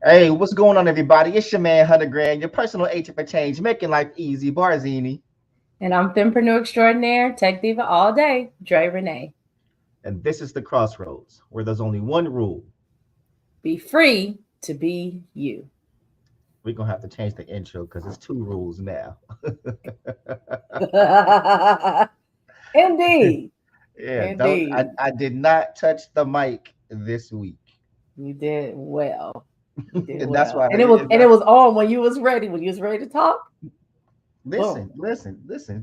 Hey, what's going on, everybody? It's your man, Hunter Grand, your personal agent for change, making life easy, Barzini. And I'm Fempreneur Extraordinaire, Tech Diva all day, Dre Renee. And this is the Crossroads, where there's only one rule. Be free to be you. We're going to have to change the intro because it's two rules now. Indeed. Yeah, Indeed. I did not touch the mic this week. You did well. You did And well. that's why it was on when you was ready. When you was ready to talk. Listen.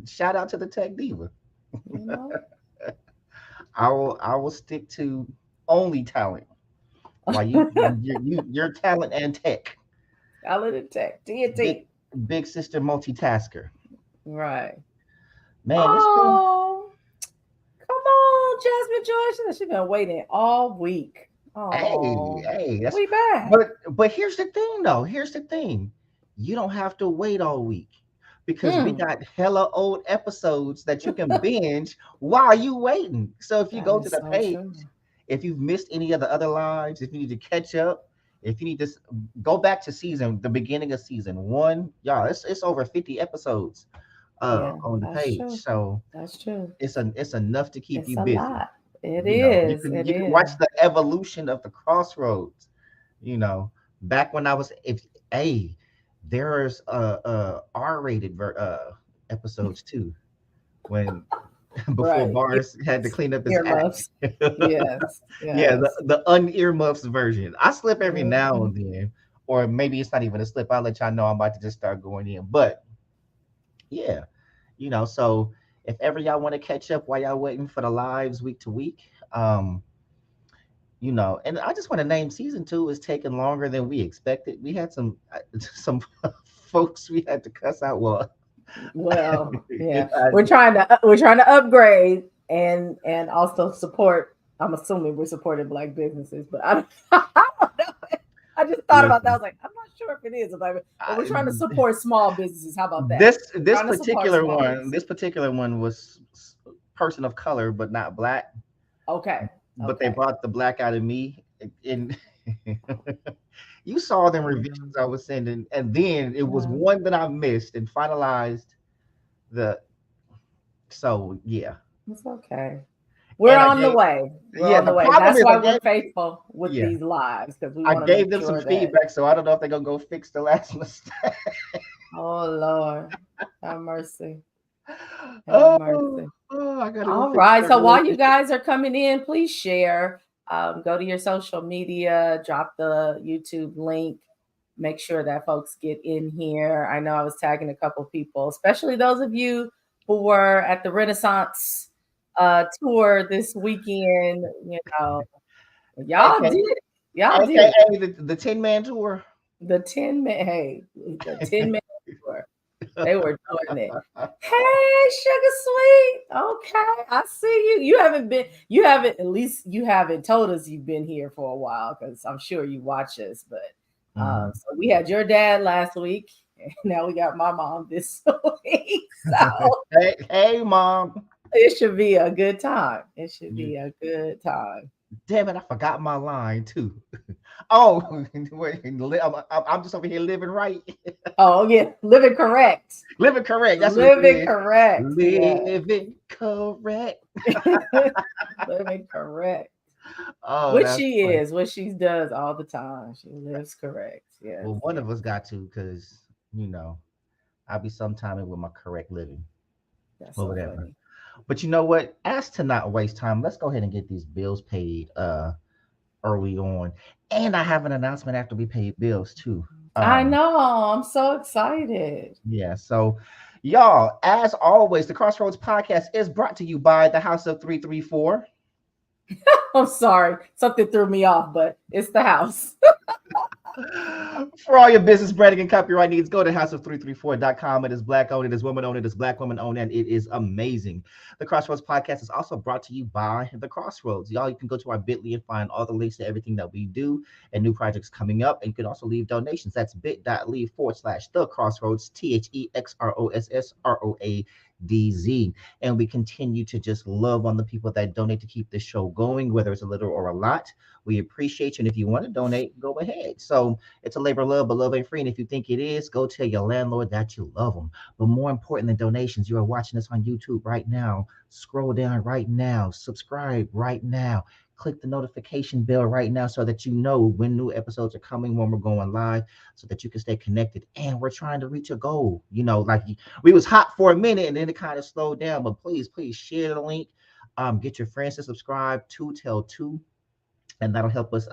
Shout out to the Tech Diva. You know? I will stick to only talent. While you're talent and tech. Talent and tech. Big, big sister multitasker. Right. Man, oh, come on, Jasmine Joyce. She's been waiting all week. Oh, hey, we back. But here's the thing, though. Here's the thing. You don't have to wait all week because we got hella old episodes that you can binge while you waiting. So if you go to the page, if you've missed any of the other lives, if you need to catch up, if you need to go back to the beginning of season 1, y'all, it's over 50 episodes on the page. True. So that's true. It's enough to keep you a busy. Lot. It is. You can watch the evolution of the Crossroads. Back when I was there's R-rated episodes too. When before Bars had to clean up his earmuffs. Yes. Yeah, the un-earmuffs version. I slip every now and then, or maybe it's not even a slip. I'll let y'all know I'm about to just start going in. But yeah, so if ever y'all want to catch up while y'all waiting for the lives week to week, and I just want to name season 2 is taking longer than we expected. We had some folks we had to cuss out. Well, yeah, we're trying to upgrade and also support. I'm assuming we're supporting Black businesses, but I don't know. I just thought about that. I was like, I'm not sure if it is, but we're trying to support small businesses. How about that? This particular one was person of color, but not Black. Okay. But they brought the Black out of me, and you saw them reviews I was sending, and then it was one that I missed and finalized So yeah, it's okay. We're on the way. We're on the way. That's why we're faithful with these lives, because I gave them some feedback, so I don't know if they're gonna go fix the last mistake. Oh Lord, have mercy. Have mercy. I gotta all right. So while you guys are coming in, please share. Go to your social media, drop the YouTube link. Make sure that folks get in here. I know I was tagging a couple people, especially those of you who were at the Renaissance tour this weekend. Y'all did it. Y'all did it. Hey, the 10-man tour. The 10-man tour. They were doing it. Hey, Sugar Sweet. Okay, I see you. You haven't told us you've been here for a while, because I'm sure you watch us. But so we had your dad last week, and now we got my mom this week. So hey, Mom. It should be a good time. It should be a good time. Damn it, I forgot my line too. Oh, wait, I'm just over here living right. Oh, yeah, living correct. Living correct. That's living correct. Living correct. Living correct. Oh, what she is, what she does all the time. She lives correct. Yeah. Well, one of us got to, because I'll be sometime with my correct living. That's so whatever. Funny. But you know what? As to not waste time, let's go ahead and get these bills paid early on. And I have an announcement after we pay bills too. I know. I'm so excited. Yeah. So, y'all, as always, the XrossroadZ Podcast is brought to you by the House of 334. I'm sorry. Something threw me off, but it's the house. For all your business branding and copyright needs, go to houseof334.com. It is Black owned, it is woman owned, it is Black woman owned, and it is amazing. The XrossroadZ Podcast is also brought to you by the Crossroads. Y'all, you can go to our Bitly and find all the links to everything that we do and new projects coming up. And you can also leave donations. That's bit.ly/the Crossroads, THEXROSSROADZ. XrossroadZ. And we continue to just love on the people that donate to keep this show going, whether it's a little or a lot. We appreciate you. And if you want to donate, go ahead. So it's a labor of love, but love ain't free. And if you think it is, go tell your landlord that you love them. But more important than donations, you are watching us on YouTube right now. Scroll down right now. Subscribe right now. Click the notification bell right now so that you know when new episodes are coming, when we're going live, so that you can stay connected. And we're trying to reach a goal. Like we was hot for a minute and then it kind of slowed down. But please share the link. Get your friends to subscribe. Tell two, and that'll help us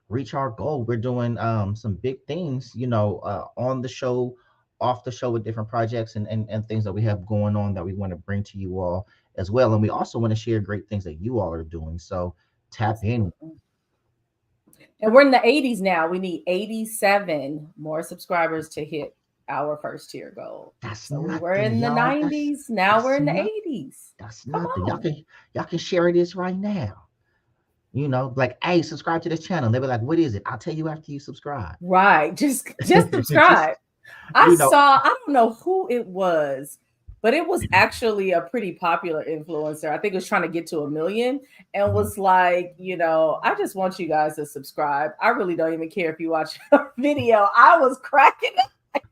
reach our goal. We're doing some big things, on the show, off the show, with different projects and things that we have going on that we want to bring to you all as well. And we also want to share great things that you all are doing. So tap in. And we're in the 80s now. We need 87 more subscribers to hit our first tier goal. So we were in the 90s. Now we're in the 80s. That's nothing. Y'all can share this right now. Like, hey, subscribe to this channel. They be like, what is it? I'll tell you after you subscribe. Right. Just subscribe. I don't know who it was, but it was actually a pretty popular influencer. I think it was trying to get to 1 million and was like, I just want you guys to subscribe. I really don't even care if you watch a video. I was cracking up.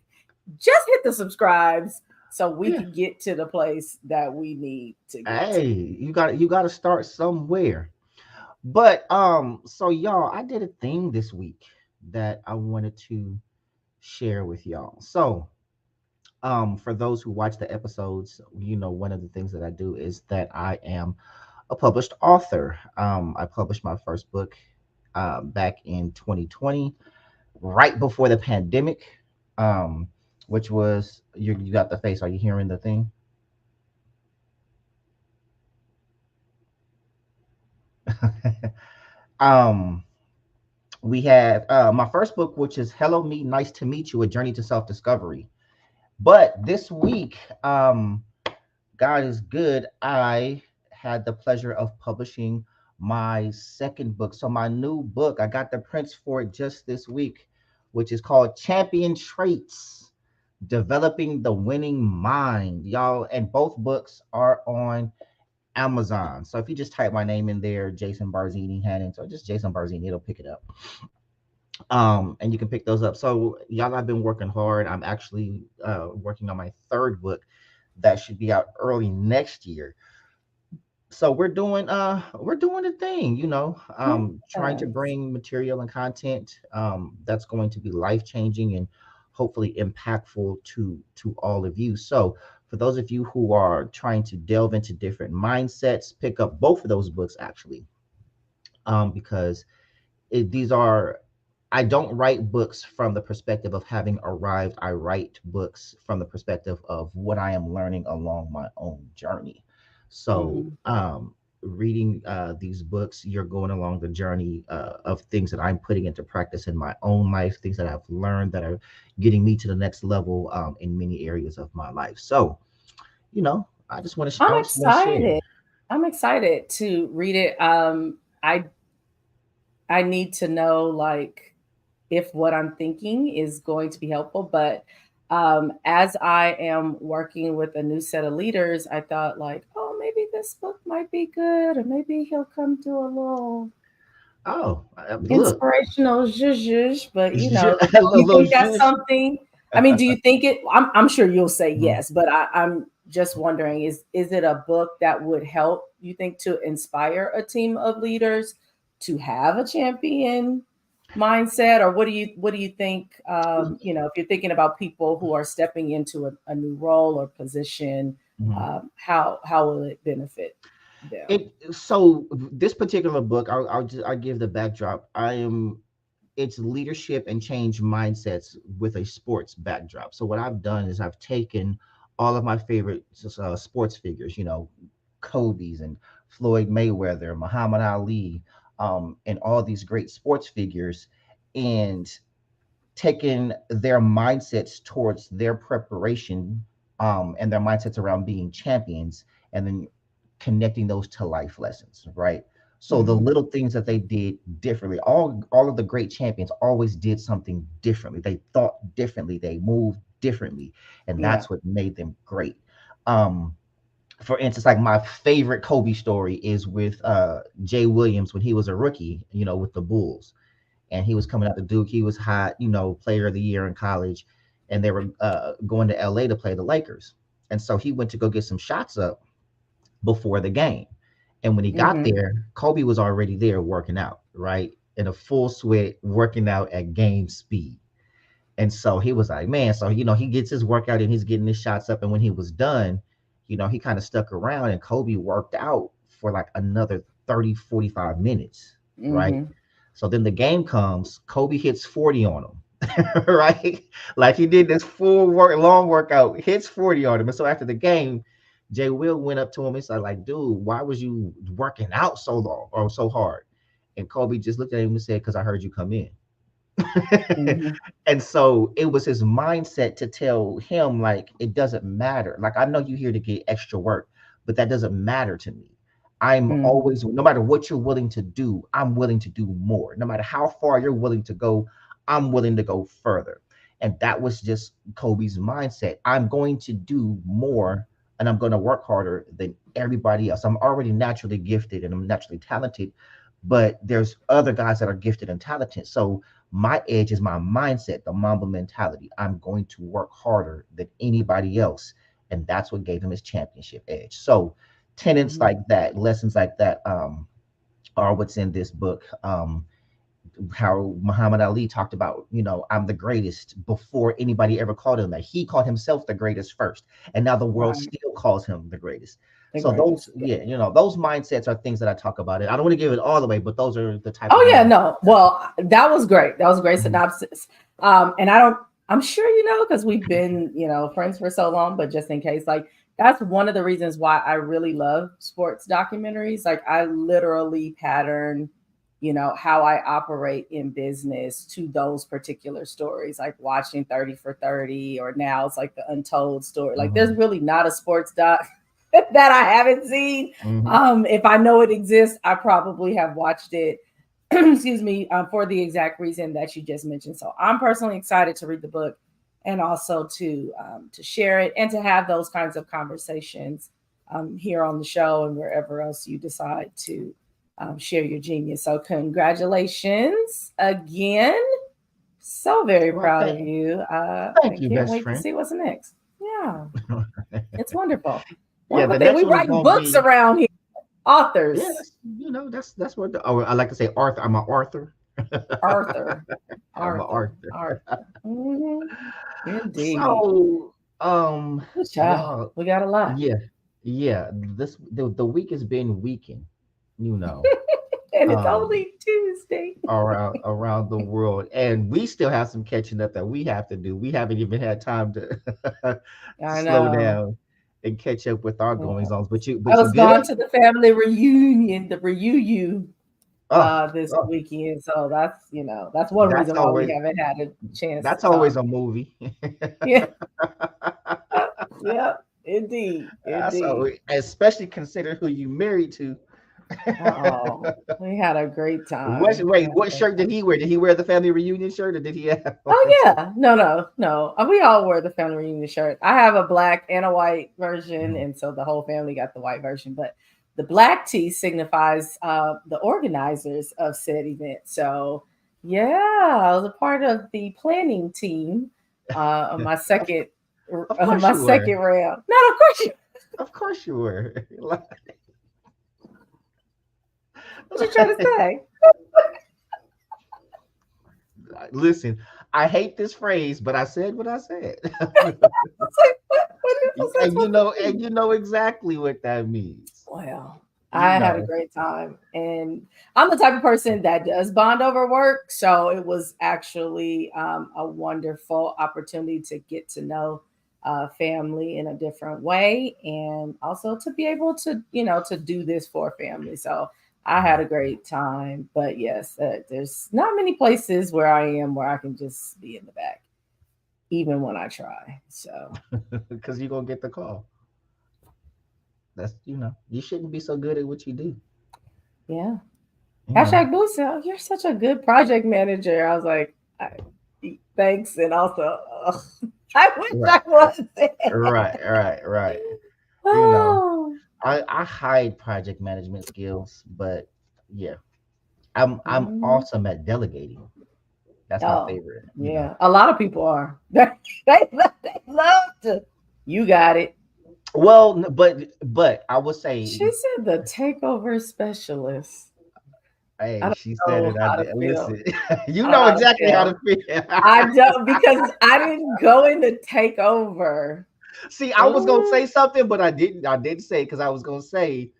Just hit the subscribes so we can get to the place that we need to get to. You got to start somewhere. But so y'all, I did a thing this week that I wanted to share with y'all. So for those who watch the episodes, one of the things that I do is that I am a published author. I published my first book back in 2020, right before the pandemic, which was, you got the face. Are you hearing the thing? We had my first book, which is Hello Me, Nice to Meet You, A Journey to Self-Discovery. But this week, God is good, I had the pleasure of publishing my second book. So my new book, I got the prints for it just this week, which is called Champion Traits, Developing the Winning Mind, y'all. And both books are on Amazon. So if you just type my name in there, Jason Barzini Hannon, so just Jason Barzini, it'll pick it up. And you can pick those up. So y'all, I've been working hard. I'm actually working on my third book that should be out early next year. So we're doing a thing, trying to bring material and content that's going to be life-changing and hopefully impactful to all of you. So for those of you who are trying to delve into different mindsets, pick up both of those books actually, because I don't write books from the perspective of having arrived. I write books from the perspective of what I am learning along my own journey. So reading these books, you're going along the journey of things that I'm putting into practice in my own life, things that I've learned that are getting me to the next level in many areas of my life. So, I just want to. I'm excited. I'm excited to read it. I need to know, like, if what I'm thinking is going to be helpful. But as I am working with a new set of leaders, I thought, like, oh, maybe this book might be good, or maybe he'll come do a little inspirational zhuzh. But you think that's something? I mean, do you think it? I'm sure you'll say yes, but I'm just wondering: is it a book that would help, you think, to inspire a team of leaders to have a champion mindset, or what do you think? If you're thinking about people who are stepping into a new role or position, how will it benefit them? So this particular book, I'll give the backdrop. It's leadership and change mindsets with a sports backdrop. So what I've done is I've taken all of my favorite sports figures, Kobe's and Floyd Mayweather, Muhammad Ali, and all these great sports figures, and taking their mindsets towards their preparation and their mindsets around being champions, and then connecting those to life lessons, right? So the little things that they did differently, all of the great champions always did something differently. They thought differently, they moved differently, and that's what made them great. Um, for instance, like my favorite Kobe story is with Jay Williams when he was a rookie, with the Bulls, and he was coming out to Duke. He was hot, player of the year in college, and they were going to LA to play the Lakers. And so he went to go get some shots up before the game. And when he got Mm-hmm. there, Kobe was already there working out, right? In a full sweat, working out at game speed. And so he was like, man, so, he gets his workout and he's getting his shots up. And when he was done, he kind of stuck around and Kobe worked out for like another 30, 45 minutes, right? Mm-hmm. So then the game comes, Kobe hits 40 on him, right? Like he did this long workout, hits 40 on him. And so after the game, Jay Will went up to him and said, like, dude, why was you working out so long or so hard? And Kobe just looked at him and said, because I heard you come in. Mm-hmm. And so it was his mindset to tell him, like, it doesn't matter. Like, I know you're here to get extra work, but that doesn't matter to me. I'm Mm-hmm. always, no matter what you're willing to do, I'm willing to do more. No matter how far you're willing to go, I'm willing to go further. And that was just Kobe's mindset. I'm going to do more and I'm going to work harder than everybody else. I'm already naturally gifted and I'm naturally talented, but there's other guys that are gifted and talented. So my edge is my mindset, the Mamba mentality. I'm going to work harder than anybody else. And that's what gave him his championship edge. So tenets Mm-hmm. like that, lessons like that, are what's in this book. How Muhammad Ali talked about, I'm the greatest before anybody ever called him that. He called himself the greatest first, and now the world Right. still calls him the greatest. The So those, greatest. Yeah. yeah, those mindsets are things that I talk about. It. I don't want to give it all the way, but those are the type of Oh yeah, mind. no. Well, that was great. That was a great Mhm. synopsis. And I'm sure because we've been, friends for so long, but just in case, like that's one of the reasons why I really love sports documentaries. Like I literally pattern, how I operate in business to those particular stories, like watching 30 for 30, or now it's like the Untold story. Like there's Mhm. really not a sports doc that I haven't seen. Mhm. If I know it exists, I probably have watched it. Excuse me, for the exact reason that you just mentioned. So I'm personally excited to read the book and also to share it and to have those kinds of conversations here on the show and wherever else you decide to share your genius. So congratulations again. So very Well, proud of you. thank I you, can't best wait to friend. see what's next. Yeah, it's wonderful. Yeah, Wonderful the thing. next We one is write gonna books be. around here, Yeah, authors. that's what. I like to say Arthur. I'm an Arthur. Arthur. I'm an Arthur. Arthur. Arthur. Mm-hmm. Indeed. So, Good job. y'all, We got a lot. yeah, yeah. The week has been weaking, you know, And it's um, only Tuesday. around the world, and we still have some catching up that we have to do. We haven't even had time to to I slow know. down and catch up with our Yeah. goings on. I But you was good? gone to the family reunion, the reunion Oh, this oh, weekend. So that's one that's reason why we always haven't had a chance to that's always talk. a movie. Yeah. Yep. Indeed. So, Indeed. especially consider who you married to. Oh, we had a great What, time. We wait, had a what great shirt did time. he wear? Did he wear the family reunion shirt, or did he have on Oh some? yeah, no, no, no. We all wore the family reunion shirt. I have a black and a white version, Mhm. and so the whole family got the white version. But the black tee signifies the organizers of said event. So yeah, I was a part of the planning team on my Of, second of course my you were. second round. No, of course you. Of course you were. What you trying to say? Listen, I hate this phrase, but I said what I said. I was like, what are you And supposed to and mean? you know exactly what that means. Well, You I had a know. great time. And I'm the type of person that does bond over work. So it was actually a wonderful opportunity to get to know family in a different way and also to be able to, to do this for family. So I had a great time. But yes, there's not many places where I am where I can just be in the back, even when I try. So Because you're gonna get the call. That's you shouldn't be so good at what you do. yeah. You know. Hashtag Boost, you're such a good project manager. I was like, thanks. And also, I wish Right. I was. Right. Right. Right. You know, Oh. I hide project management skills, but yeah, I'm Mhm. awesome at delegating. That's my Oh, favorite. You know. yeah. A lot of people are. They love to. You got it. Well, but I would She say, said the takeover specialist. I hey, don't she said know it. I how to did. feel. Listen, you I don't know know how to exactly how to feel. feel. I don't because I didn't go into takeover. See, I was gonna Ooh. say something, but I didn't. I didn't say because I was gonna say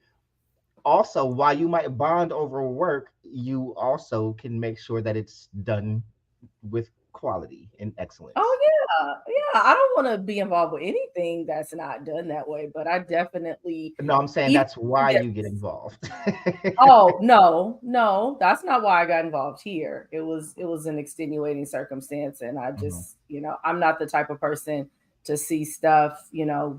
also while you might bond over work, you also can make sure that it's done with quality and Oh excellence. yeah, yeah. I don't want to be involved with anything that's not done that way, but I definitely No, I'm saying even that's why if you get involved. oh no, no, that's not why I got involved here. It was an extenuating circumstance, and I Mhm. just I'm not the type of person to see stuff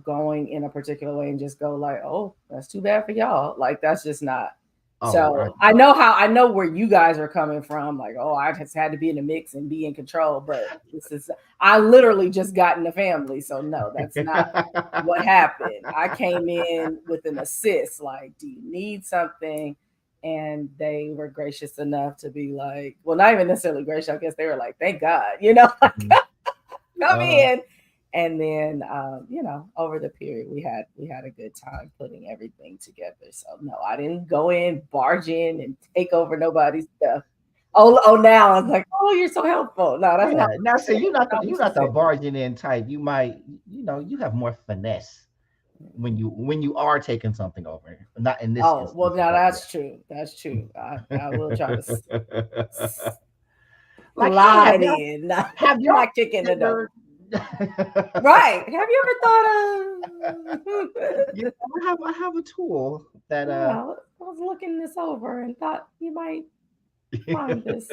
going in a particular way and just go like, oh, that's too bad for y'all. Like that's just not. Oh, So I know where you guys are coming from. Like, oh, I just had to be in the mix and be in control, but I literally just got in the family, so no, that's not what happened. I came in with an assist, like, do you need something? And they were gracious enough to be like, well, not even necessarily gracious. I guess they were like, thank God, like, Mhm. come Uh-huh. in. And then, over the period, we had a good time putting everything together. So no, I didn't go in, barge in, and take over nobody's stuff. Oh, now I was like, oh, you're so helpful. No, that's not Yeah. Now, what you see, said. That's not you're what you not the said. barging in type. You might, you have more finesse when you are taking something over. Not in this Oh, well, instance, now but that's true. That's true. I will try to yeah. Like, hey, slide in, have y'all not kicking the door. ever Right. Have you ever thought of? yeah, I have a tool that Yeah, I was looking this over and thought you might find this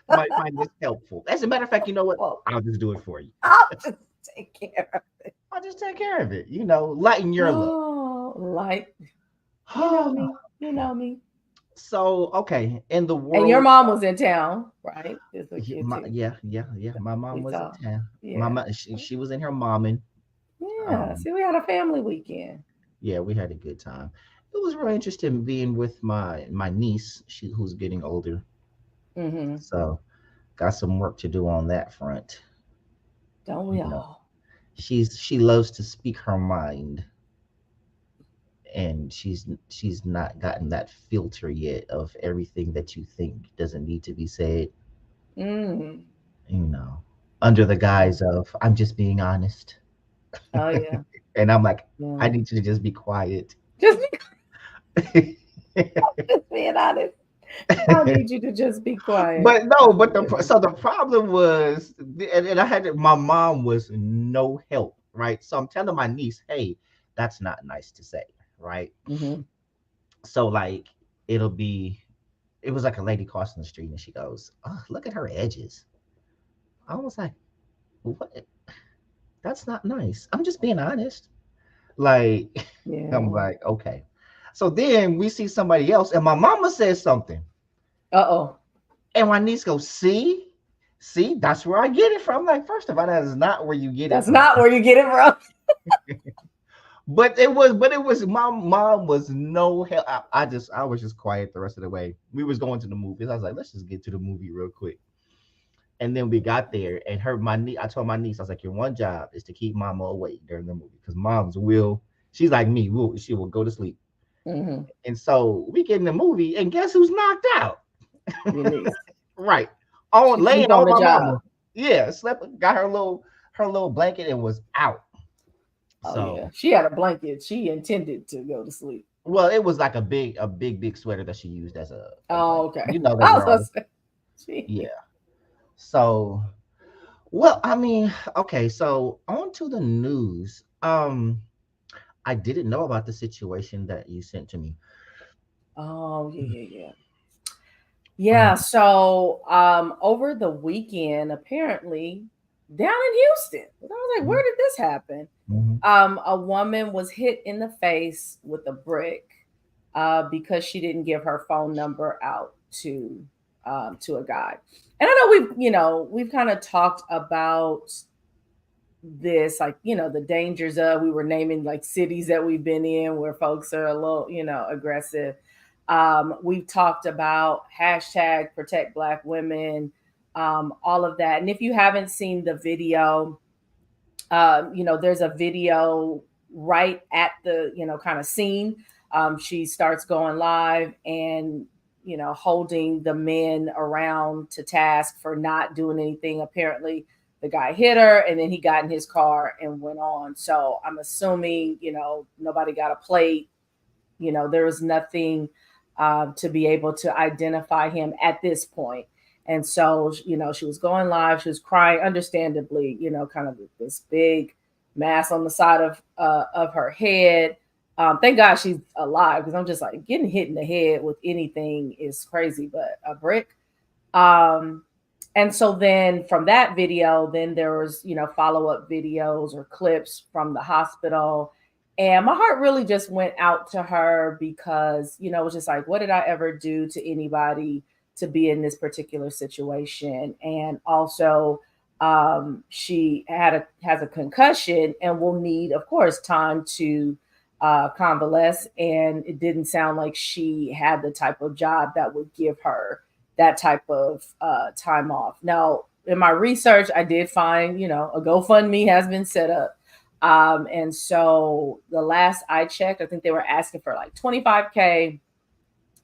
might find this helpful. As a matter of fact, you know what? helpful. I'll just do it for you. I'll just take care of it. I'll just take care of it. Lighten your load. Oh, like you know me. You know me. So, okay, in the And your world, mom was in town, right? This with you too. yeah. My mom We was in saw. town. My Yeah. mom, she was in her momming. Yeah. Um, See, we had a family weekend. yeah, we had a good time. It was really interesting being with my niece, who's getting older. Mm-hmm. So, got some work to do on that front. Don't we You know, all? she loves to speak her mind, and she's not gotten that filter yet of everything that you think doesn't need to be said. Mm. You know, under the Yeah. guise of I'm just being honest, Oh yeah. and I'm like, I Yeah. need you to just be quiet. Just just being honest. I need you to just be quiet. But no, Oh but goodness. so the problem was, and my mom was no help, right? So I'm telling my niece, hey, that's not nice to say, right? Mm-hmm. So like, it'll be, it was like a lady crossing the street, and she goes, "Oh, look at her edges." I was like, "What? That's not nice. I'm just being honest." Like, I'm Yeah. like, okay. So then we see somebody else, and my mama says something, Uh-oh. and my niece goes, see, that's where I get it from. Like, first of all, that is not where you get it That's from. not where you get it from. But it was my mom was no help. I was just quiet the rest of the way. We was going to the movies. I was like, let's just get to the movie real quick. And then we got there, and I told my niece, I was like, your one job is to keep mama awake during the movie, because moms will. She's like me. She will go to sleep. Mm-hmm. And so we get in the movie, and guess who's knocked out? Your niece. Right, on She sleep laying on on the my job. mama. Yeah, slept, got her little blanket, and was out. Oh yeah. So, She had a blanket. She intended to go to sleep. well, it was like a big sweater that she used as a Oh, blanket. okay. You know the I was gonna girl. say she Yeah. So, well, I mean, okay. So on to the news. I didn't know about the situation that you sent to me. Oh yeah, yeah, yeah. Yeah, Um, so over the weekend, apparently down in Houston. I was like, where did this happen? mhm. A woman was hit in the face with a brick because she didn't give her phone number out to a guy. And I know we've kind of talked about this, like, the dangers of, we were naming like cities that we've been in where folks are a little, aggressive. We've talked about hashtag protect Black women, all of that. And if you haven't seen the video, there's a video right at the, kind of scene. She starts going live and, holding the men around to task for not doing anything. Apparently, the guy hit her and then he got in his car and went on. So I'm assuming, nobody got a plate. There was nothing to be able to identify him at this point. And so, she was going live. She was crying, understandably, kind of this big mass on the side of her head. Thank God she's alive, because I'm just like, getting hit in the head with anything is crazy, but a brick. And so then from that video, then there was, follow-up videos or clips from the hospital. And my heart really just went out to her because, it was just like, what did I ever do to anybody to be in this particular situation? And also, she has a concussion and will need, of course, time to convalesce. And it didn't sound like she had the type of job that would give her that type of time off. Now, in my research, I did find, a GoFundMe has been set up. And so the last I checked, I think they were asking for like $25K,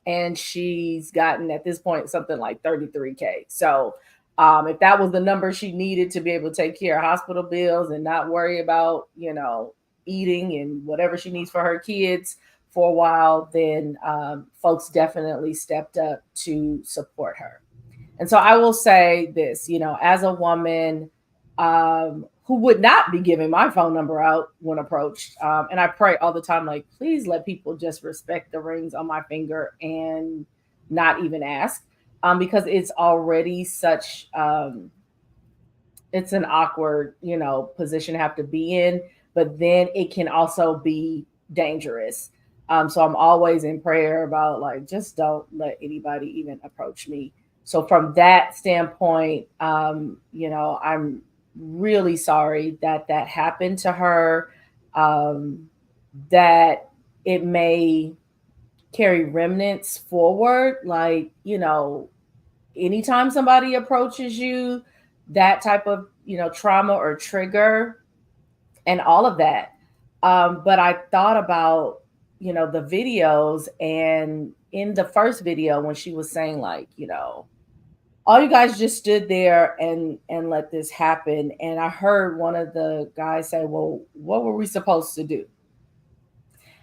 and she's gotten at this point something like $33K. So if that was the number she needed to be able to take care of hospital bills and not worry about, eating and whatever she needs for her kids for a while, then folks definitely stepped up to support her. And so I will say this, as a woman who would not be giving my phone number out when approached, and I pray all the time, like, please let people just respect the rings on my finger and not even ask, because it's already such, it's an awkward, position to have to be in, but then it can also be dangerous. So I'm always in prayer about, like, just don't let anybody even approach me. So from that standpoint, I'm really sorry that happened to her, that it may carry remnants forward. Like, anytime somebody approaches you, that type of, trauma or trigger and all of that. But I thought about, the videos, and in the first video when she was saying, like, all you guys just stood there and let this happen. And I heard one of the guys say, well, what were we supposed to do?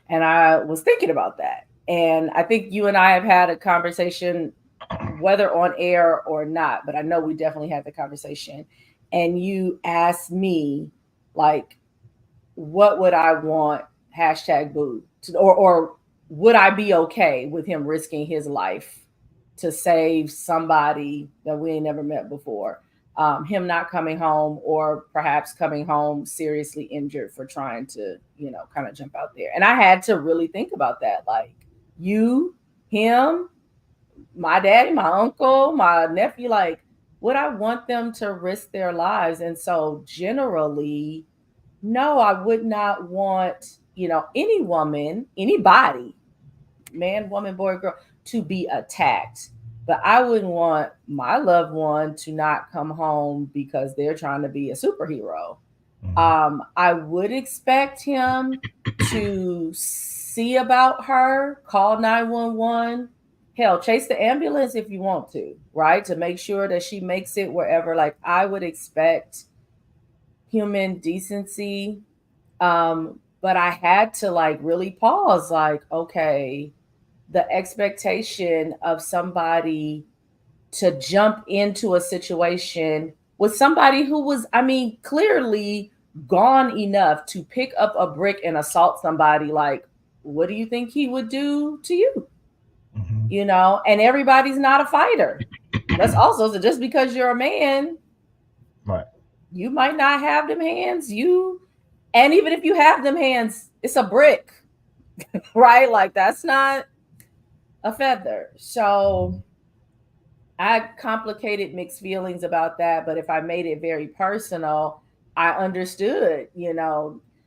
And I was thinking about that. And I think you and I have had a conversation, whether on air or not, but I know we definitely had the conversation. And you asked me, like, what would I want #boo to, or would I be okay with him risking his life to save somebody that we ain't never met before? Him not coming home, or perhaps coming home seriously injured for trying to, kind of jump out there. And I had to really think about that. Like, you, him, my daddy, my uncle, my nephew, like, would I want them to risk their lives? And so generally, no, I would not want, any woman, anybody, man, woman, boy, girl, to be attacked. But I wouldn't want my loved one to not come home because they're trying to be a superhero. I would expect him to see about her, call 911, hell, chase the ambulance if you want to, right? To make sure that she makes it wherever. Like, I would expect human decency. But I had to, like, really pause, like, okay, the expectation of somebody to jump into a situation with somebody who was, clearly gone enough to pick up a brick and assault somebody. Like, what do you think he would do to you? Mm-hmm. And everybody's not a fighter. That's also, so just because you're a man, right, you might not have them hands. And even if you have them hands, it's a brick, right? Like, that's not a feather. So I had complicated mixed feelings about that. But if I made it very personal, I understood,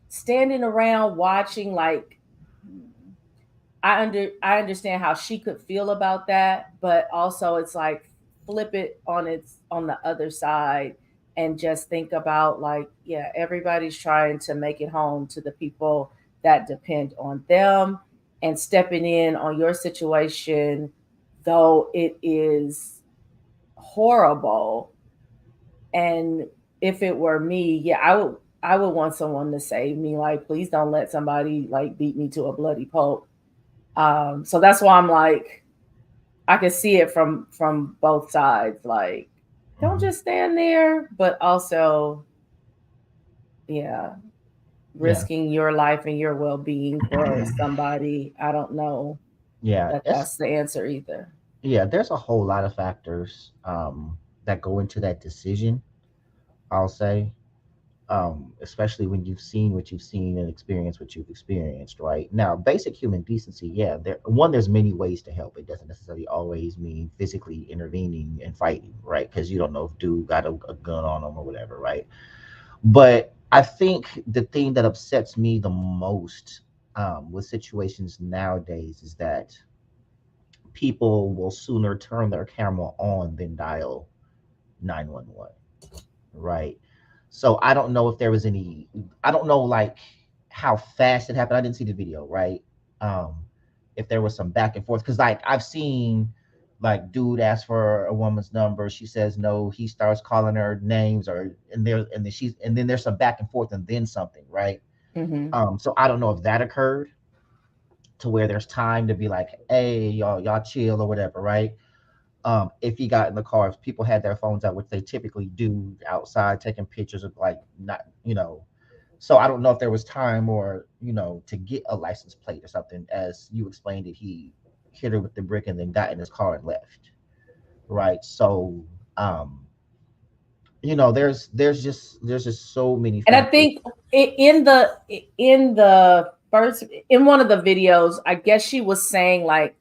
standing around watching, like, I understand how she could feel about that, but also it's like flip it on the other side and just think about, like, yeah, everybody's trying to make it home to the people that depend on them, and stepping in on your situation, though it is horrible. And if it were me, yeah, I would want someone to save me. Like, please don't let somebody like beat me to a bloody pulp. So that's why I'm like, I can see it from both sides. Like, don't Mhm. just stand there, but also, yeah, Yeah. risking your life and your well being for somebody. I don't know Yeah. that It's that's the answer either. yeah. There's a whole lot of factors that go into that decision. I'll say, especially when you've seen what you've seen and experienced what you've experienced. Right now, basic human decency. Yeah. There's many ways to help. It doesn't necessarily always mean physically intervening and fighting. Right, because you don't know if dude got a gun on him or whatever. Right. But I think the thing that upsets me the most with situations nowadays is that people will sooner turn their camera on than dial 911. Right. So I don't know if there was any, I don't know like how fast it happened. I didn't see the video. Right. Um, if there was some back and forth, because like I've seen like dude ask for a woman's number, she says no, he starts calling her names, or and then there's some back and forth and then something. Right. Mm-hmm. So I don't know if that occurred to where there's time to be like, hey, y'all chill or whatever. Right. If he got in the car, if people had their phones out, which they typically do outside, taking pictures of like not, So I don't know if there was time or to get a license plate or something. As you explained it, he hit her with the brick and then got in his car and left. Right. So um, there's just so many And I factors. think in the first in one of the videos, I guess she was saying, like,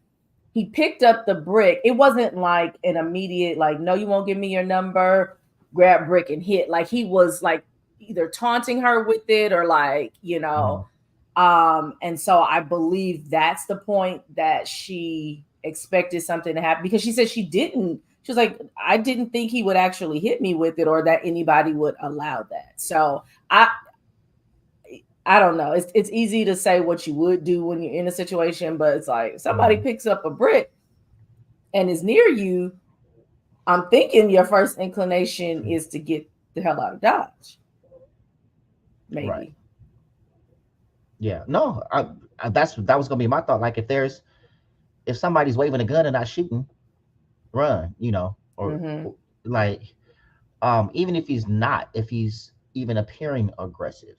he picked up the brick. It wasn't like an immediate, like, no, you won't give me your number, grab brick and hit. Like, he was like either taunting her with it or like, Mhm. and so I believe that's the point that she expected something to happen, because she said she didn't. She was like, I didn't think he would actually hit me with it, or that anybody would allow that. So I I don't know. It's easy to say what you would do when you're in a situation, but it's like, if somebody Mhm. picks up a brick and is near you, I'm thinking your first inclination is to get the hell out of Dodge. Right. Maybe. Yeah. No. That was gonna be my thought. Like if somebody's waving a gun and not shooting, run. Mm-hmm. Or like even if he's even appearing aggressive,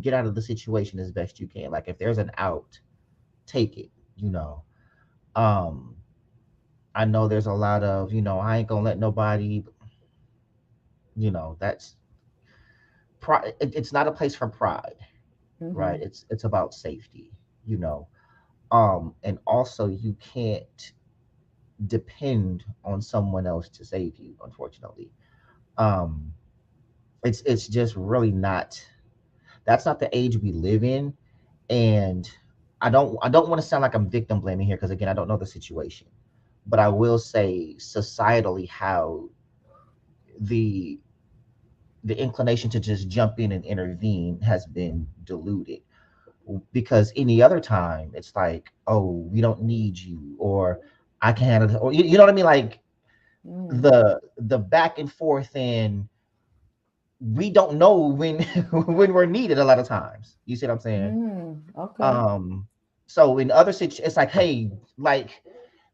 get out of the situation as best you can. Like if there's an out, take it. you know um I know there's a lot of I ain't gonna let nobody. That's pride. It's not a place for pride. Mm-hmm. Right, it's about safety. you know and also you can't depend on someone else to save you, unfortunately. um it's just really not. That's not the age we live in. And I don't want to sound like I'm victim blaming here, because again, I don't know the situation. But I will say societally how the the inclination to just jump in and intervene has been diluted. Because any other time it's like, oh, we don't need you, or I can handle it, or you know what I mean, like Mm. the back and forth, and we don't know when when we're needed a lot of times. You see what I'm saying? Mm. Okay. um so in other situations, it's like, hey, like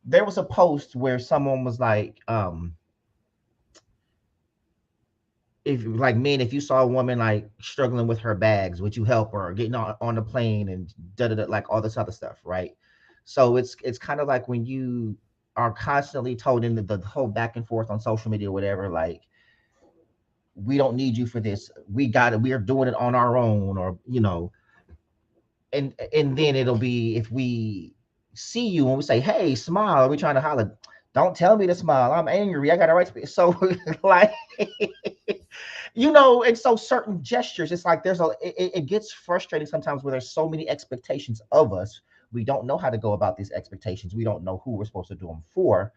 there was a post where someone was like, if like, men, if you saw a woman like struggling with her bags, would you help her, or getting on the plane and da da da, like all this other stuff, right? So it's kind of like when you are constantly told in the whole back and forth on social media or whatever, like, we don't need you for this, we got it, we are doing it on our own, or and then it'll be, if we see you and we say, hey, smile, we trying to holler, don't tell me to smile, I'm angry, I got a right to be. So like And so certain gestures, it's like it gets frustrating sometimes where there's so many expectations of us. We don't know how to go about these expectations. We don't know who we're supposed to do them for,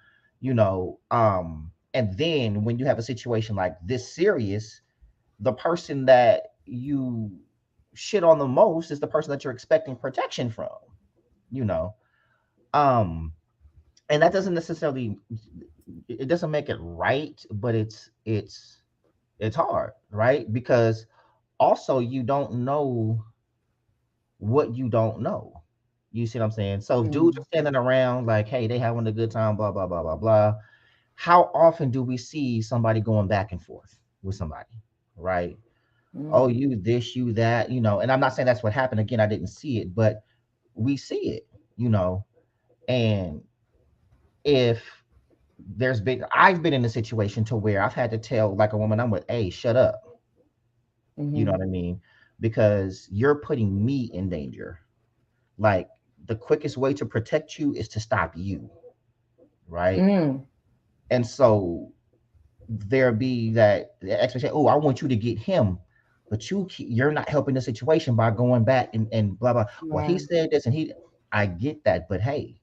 and then when you have a situation like this serious, the person that you shit on the most is the person that you're expecting protection from, you know. Um, and that doesn't necessarily, it doesn't make it right, but it's hard, right? Because also you don't know what you don't know. You see what I'm saying? So if dudes are Mm, standing around like, hey, they having a good time, blah, blah, blah, blah, blah. How often do we see somebody going back and forth with somebody, right? Oh, mm, you this, you that, and I'm not saying that's what happened. Again, I didn't see it, but we see it, you know. And if I've been in a situation to where I've had to tell like a woman I'm with, hey, shut up. You know mm-hmm, what I mean? Because you're putting me in danger. Like the quickest way to protect you is to stop you, right? mm, And so there be that expectation. Oh, I want you to get him, but you're not helping the situation by going back and blah blah. Well, he right. said this, and I get that, but hey,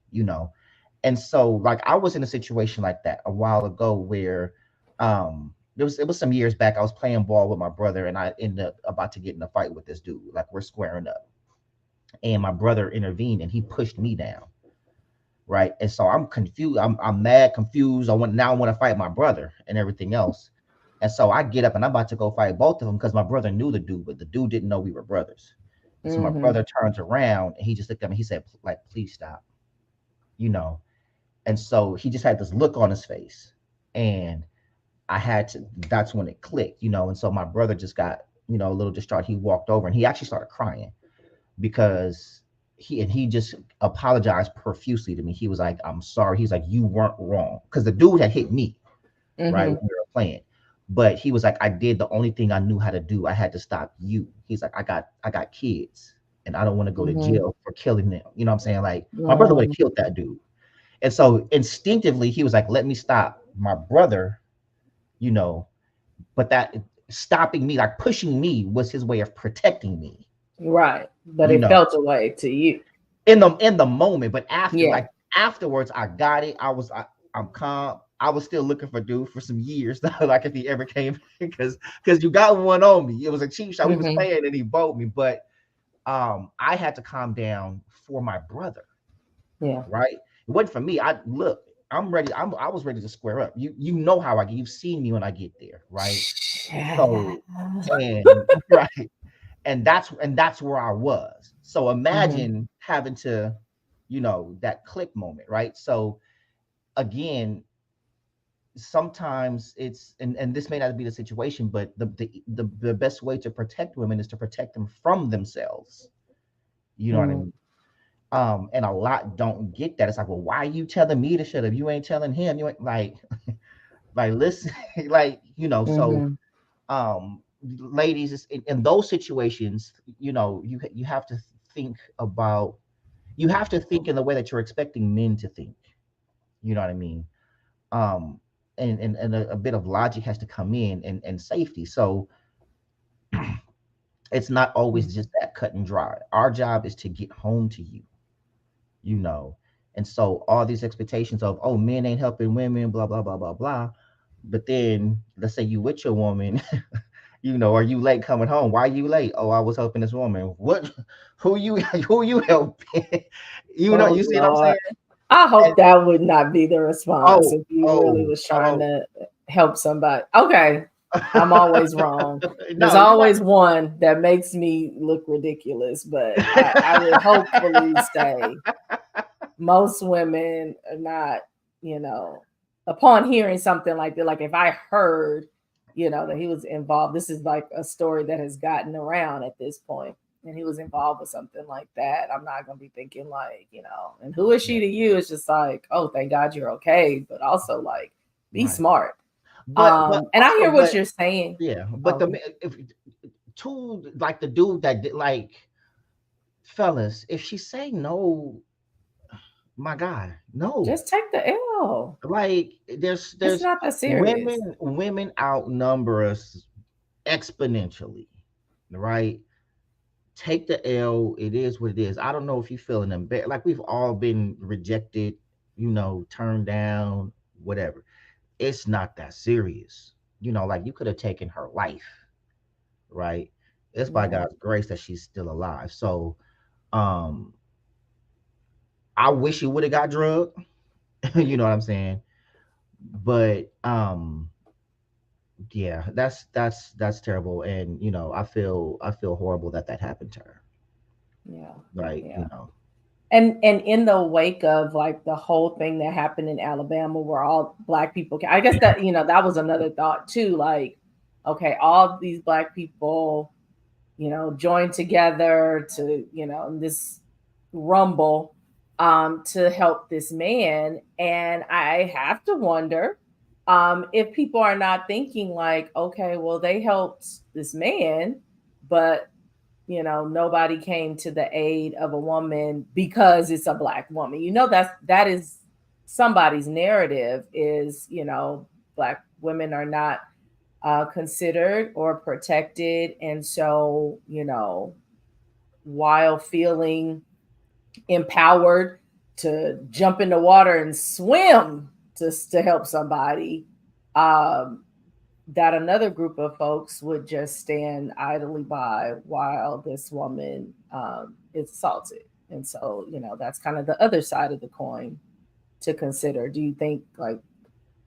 And so like I was in a situation like that a while ago where it was some years back. I was playing ball with my brother, and I ended up about to get in a fight with this dude. Like we're squaring up, and my brother intervened and he pushed me down, right? And so I'm confused. I'm mad, confused. I want to fight my brother and everything else. And so I get up and I'm about to go fight both of them because my brother knew the dude, but the dude didn't know we were brothers. And so my Mm-hmm, brother turns around and he just looked at me. He said, like, please stop, you know. And so he just had this look on his face. And that's when it clicked. And so my brother just got, a little distraught. He walked over and he actually started crying because he just apologized profusely to me. He was like, I'm sorry. He's like, you weren't wrong. Because the dude had hit me, right, when mm-hmm, we were playing. But he was like, I did the only thing I knew how to do. I had to stop you. He's like, I got kids and I don't want to go to mm-hmm, jail for killing them. You know what I'm saying? Like my brother would have mm, killed that dude. And so instinctively he was like, let me stop my brother, you know, but that stopping me, like pushing me was his way of protecting me, right. But you it know. felt a way to you. In the moment, but Yeah. afterwards, I got it. I'm calm. I was still looking for dude for some years, like if he ever came, because you got one on me. It was a cheap shot. We was Mm-hmm, playing and he bowled me, but I had to calm down for my brother, yeah. right? It wasn't for me. I'm ready. I was ready to square up. You know how I get. You've seen me when I get there, right? Yeah. So and right, and that's where I was. So Mm-hmm, imagine having to, that click moment, right? So again, sometimes and this may not be the situation, but the best way to protect women is to protect them from themselves. You know what I mm, mean? And a lot don't get that. It's like, well, why are you telling me to shut up? You ain't telling him. You ain't like listen, so mm-hmm, ladies, in those situations, you have to think about you have to think in the way that you're expecting men to think. You know what I mean? um and a bit of logic has to come in, and safety. So it's not always just that cut and dry. Our job is to get home to you, you know and so all these expectations of, oh, men ain't helping women, blah blah blah blah blah. But then let's say you with your woman, are you late coming home? Why you late? Oh, I was helping this woman. What? Who you helping? oh You see what I'm saying? Lord. I hope And that would not be the response oh, if you really oh, was trying oh. to help somebody. Okay. I'm always wrong. There's No, you're not. always one that makes me look ridiculous, but I would hopefully say most women are not, you know, upon hearing something like that, like if I heard, that he was involved, this is like a story that has gotten around at this point, and he was involved with something like that, I'm not going to be thinking like, and who is Yeah, she to you? It's just like, oh, thank God you're okay. But also like, be right. smart. But And I also, hear what you're saying. yeah, but Oh, if two, like the dude that did, like, fellas, if she say no, my God, no. just take the L. Like It's there's not that serious. women outnumber us exponentially, right? Take the L. It is what it is. I don't know if you feeling embarrassed. Like we've all been rejected, turned down, whatever. It's not that serious. Like you could have taken her life, right? It's by Yeah. God's grace that she's still alive. So, um, I wish you would have got drugged. You know what I'm saying? But yeah, that's terrible, and I feel horrible that happened to her. Yeah. Right? Yeah. And in the wake of like the whole thing that happened in Alabama where all black people I guess that that was another thought too, like, okay, all these black people joined together to in this rumble to help this man. And I have to wonder if people are not thinking like, okay, well, they helped this man, but nobody came to the aid of a woman because it's a black woman. That is somebody's narrative, is black women are not considered or protected. And so while feeling empowered to jump in the water and swim to help somebody, um, that another group of folks would just stand idly by while this woman is assaulted. And so, that's kind of the other side of the coin to consider. Do you think like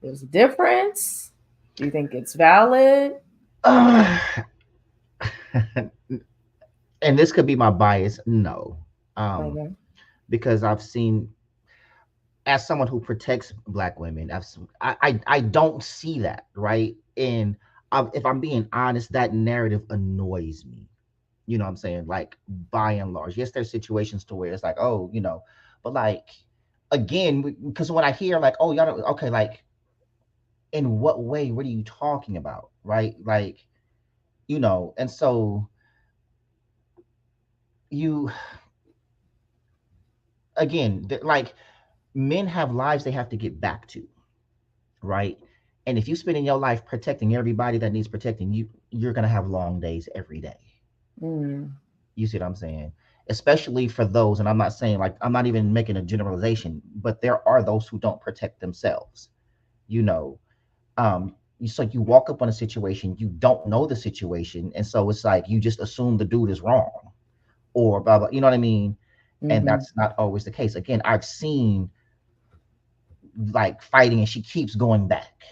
there's a difference? Do you think it's valid? Uh, and this could be my bias. No, um, Okay. because I've seen, as someone who protects black women, I don't see that, right. And if I'm being honest, that narrative annoys me. You know what I'm saying? Like, by and large, yes, there's situations to where it's like, oh, but like, again, because when I hear like, oh, y'all don't, okay, like, in what way? What are you talking about, right? Like, and so you, again, like, men have lives they have to get back to, right? And if you spend in your life protecting everybody that needs protecting, you're gonna have long days every day. Mm. You see what I'm saying? Especially for those, and I'm not saying, like, I'm not even making a generalization, but there are those who don't protect themselves. You know, so you walk up on a situation, you don't know the situation, and so it's like you just assume the dude is wrong or blah blah. You know what I mean? And Mm-hmm. that's not always the case. Again, I've seen, like, fighting, and she keeps going back.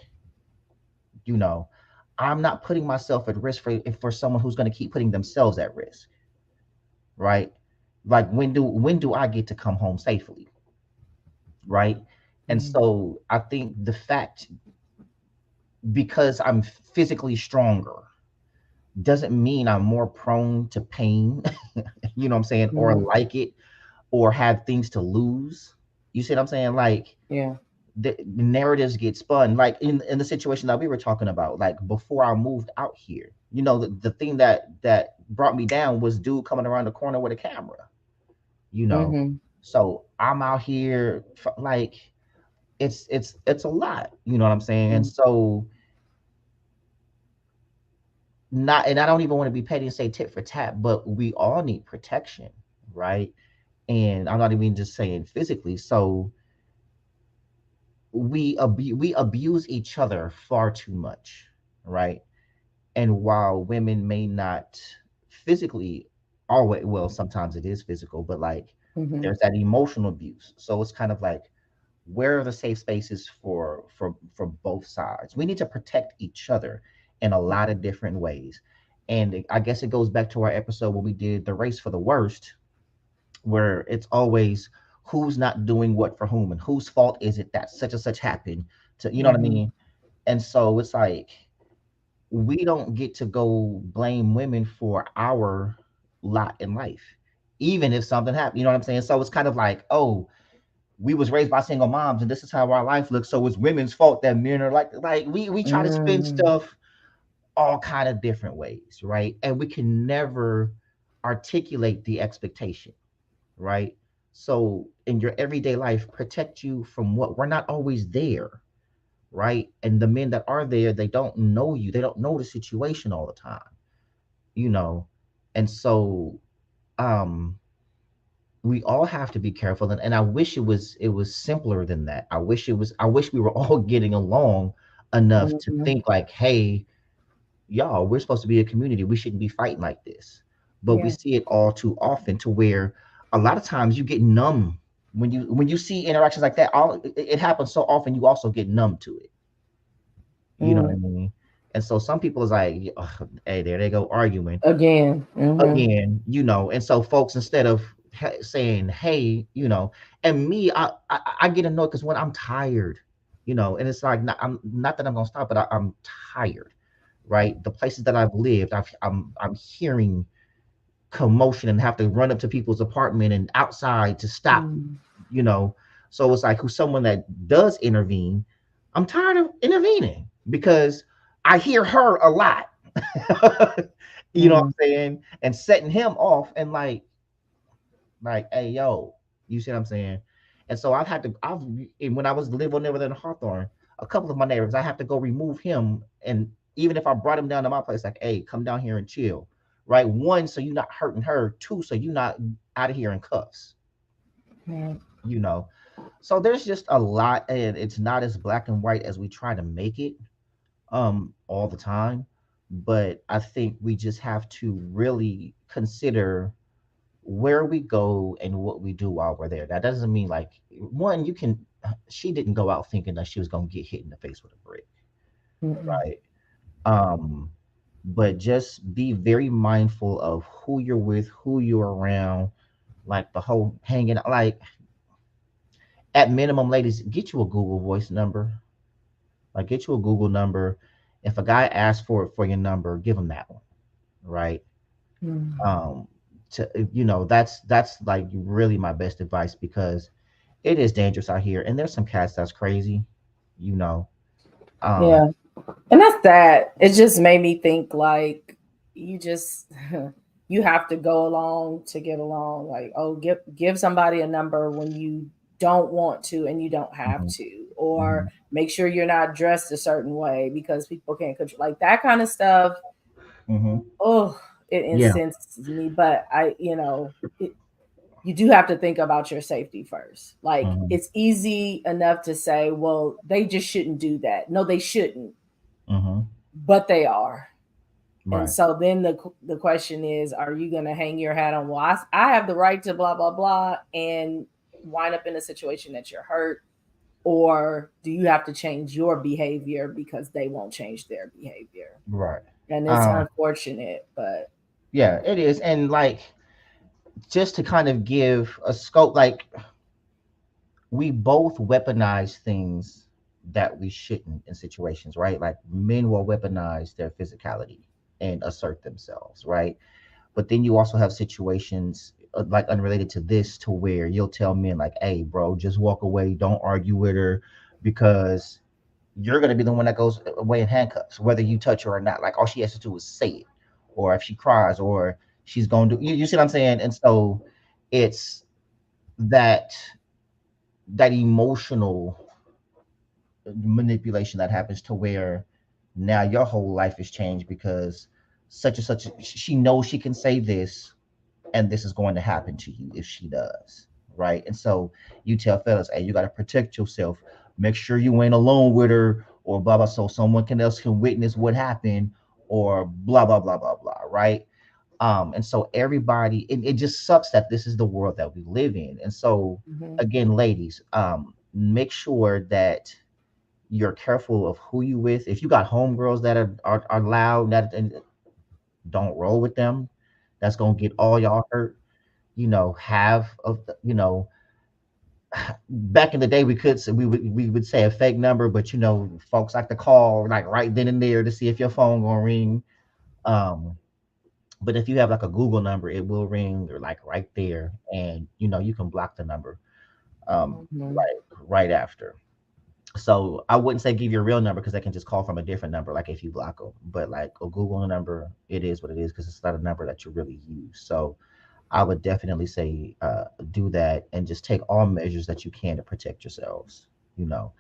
You know, I'm not putting myself at risk for someone who's going to keep putting themselves at risk, right? Like, when do I get to come home safely, right? And Mm-hmm. so I think the fact, because I'm physically stronger, doesn't mean I'm more prone to pain, you know what I'm saying, or Mm-hmm. like it, or have things to lose. You see what I'm saying? Like, Yeah. the narratives get spun, like in the situation that we were talking about, like before I moved out here. The thing that brought me down was dude coming around the corner with a camera, you know. Mm-hmm. So I'm out here, like, it's a lot, you know what I'm saying? And so, not, and I don't even want to be petty and say tit for tat, but we all need protection, right? And I'm not even just saying physically. So we abuse each other far too much, right? And while women may not physically always, well, sometimes it is physical, but like, Mm-hmm. there's that emotional abuse. So it's kind of like, where are the safe spaces for both sides? We need to protect each other in a lot of different ways. And I guess it goes back to our episode when we did the race for the worst, where it's always who's not doing what for whom, and whose fault is it that such and such happened to, you know what I Mm-hmm. mean? And so it's like, we don't get to go blame women for our lot in life, even if something happened. You know what I'm saying? So it's kind of like, oh, we was raised by single moms, and this is how our life looks. So it's women's fault that men are like we try to spin Mm-hmm. stuff all kind of different ways, right? And we can never articulate the expectation, right? So in your everyday life, protect you from what we're not always there, right? And the men that are there, they don't know you, they don't know the situation all the time, you know. And so um we all have to be careful, and I wish it was simpler than that. I wish we were all getting along enough to Mhm. think like, hey, y'all, we're supposed to be a community, we shouldn't be fighting like this. But we Yeah. see it all too often to where a lot of times you get numb when you see interactions like that. It happens so often, you also get numb to it. You know what I Mm. mean? And so some people is like, "Ugh, hey, there they go arguing Again. Hmm. again," you know. And so folks, instead of saying, hey, you know, and me, I get annoyed because when I'm tired, you know, and it's like, I'm not that I'm gonna stop, but I'm tired, right? The places that I've lived, I'm hearing commotion and have to run up to people's apartment and outside to stop, Mm. you know. So it's like, who's someone that does intervene? I'm tired of intervening because I hear her a lot. You know what Mm. I'm saying? And setting him off and like, hey, yo, you see what I'm saying? And so and when I was living over there in Hawthorne, a couple of my neighbors, I have to go remove him. And even if I brought him down to my place, like, hey, come down here and chill, right? One, so you're not hurting her. Two, so you're not out of here in cuffs, Mm. you know? So there's just a lot, and it's not as black and white as we try to make it all the time. But I think we just have to really consider where we go and what we do while we're there. That doesn't mean like, one, you can she didn't go out thinking that she was gonna get hit in the face with a brick, Mm. right? Um, but just be very mindful of who you're with, who you're around, like the whole hanging out. Like at minimum, ladies, get you a Google Voice number. Like get you a Google number. If a guy asks for your number, give him that one, right? Mm. Um, to that's like really my best advice because it is dangerous out here, and there's some cats that's crazy, you know. Um, Yeah. And that's that. It just made me think like you just you have to go along to get along. Like, oh, give somebody a number when you don't want to and you don't have mhm, to. Or mhm, make sure you're not dressed a certain way because people can't control like that kind of stuff. mhm, Oh, it yeah, incenses me. But you do have to think about your safety first. Like mhm, it's easy enough to say, well, they just shouldn't do that. No, they shouldn't, mhm, but they are. And right, so then the question is, are you going to hang your hat on, well, I have the right to blah, blah, blah, and wind up in a situation that you're hurt? Or do you have to change your behavior because they won't change their behavior? right. And it's Um, unfortunate, but yeah, it is, and like just to kind of give a scope, like we both weaponize things that we shouldn't in situations, right? Like men will weaponize their physicality and assert themselves, right? But then you also have situations like unrelated to this to where you'll tell men like, hey, bro, just walk away, don't argue with her because you're going to be the one that goes away in handcuffs, whether you touch her or not. Like all she has to do is say it, or if she cries, or she's going to you see what I'm saying? And so it's that emotional manipulation that happens to where now your whole life is changed because such and such she knows she can say this and this is going to happen to you if she does, right? And so you tell fellas, hey, you got to protect yourself, make sure you ain't alone with her or blah blah, so someone can else can witness what happened or blah blah blah blah blah, right? And so everybody, it just sucks that this is the world that we live in. And so mhm. again, ladies, make sure that you're careful of who you with. If you got homegirls that are loud, that and don't roll with them. That's gonna get all y'all hurt. You know, back in the day we could say we would say a fake number, but folks like to call like right then and there to see if your phone gonna ring. Um, but if you have like a Google number, it will ring or like right there, and you can block the number Mhm. right after. So I wouldn't say give your real number because they can just call from a different number, like if you block them. But like a Google number, it is what it is because it's not a number that you really use. So I would definitely say do that and just take all measures that you can to protect yourselves. You know,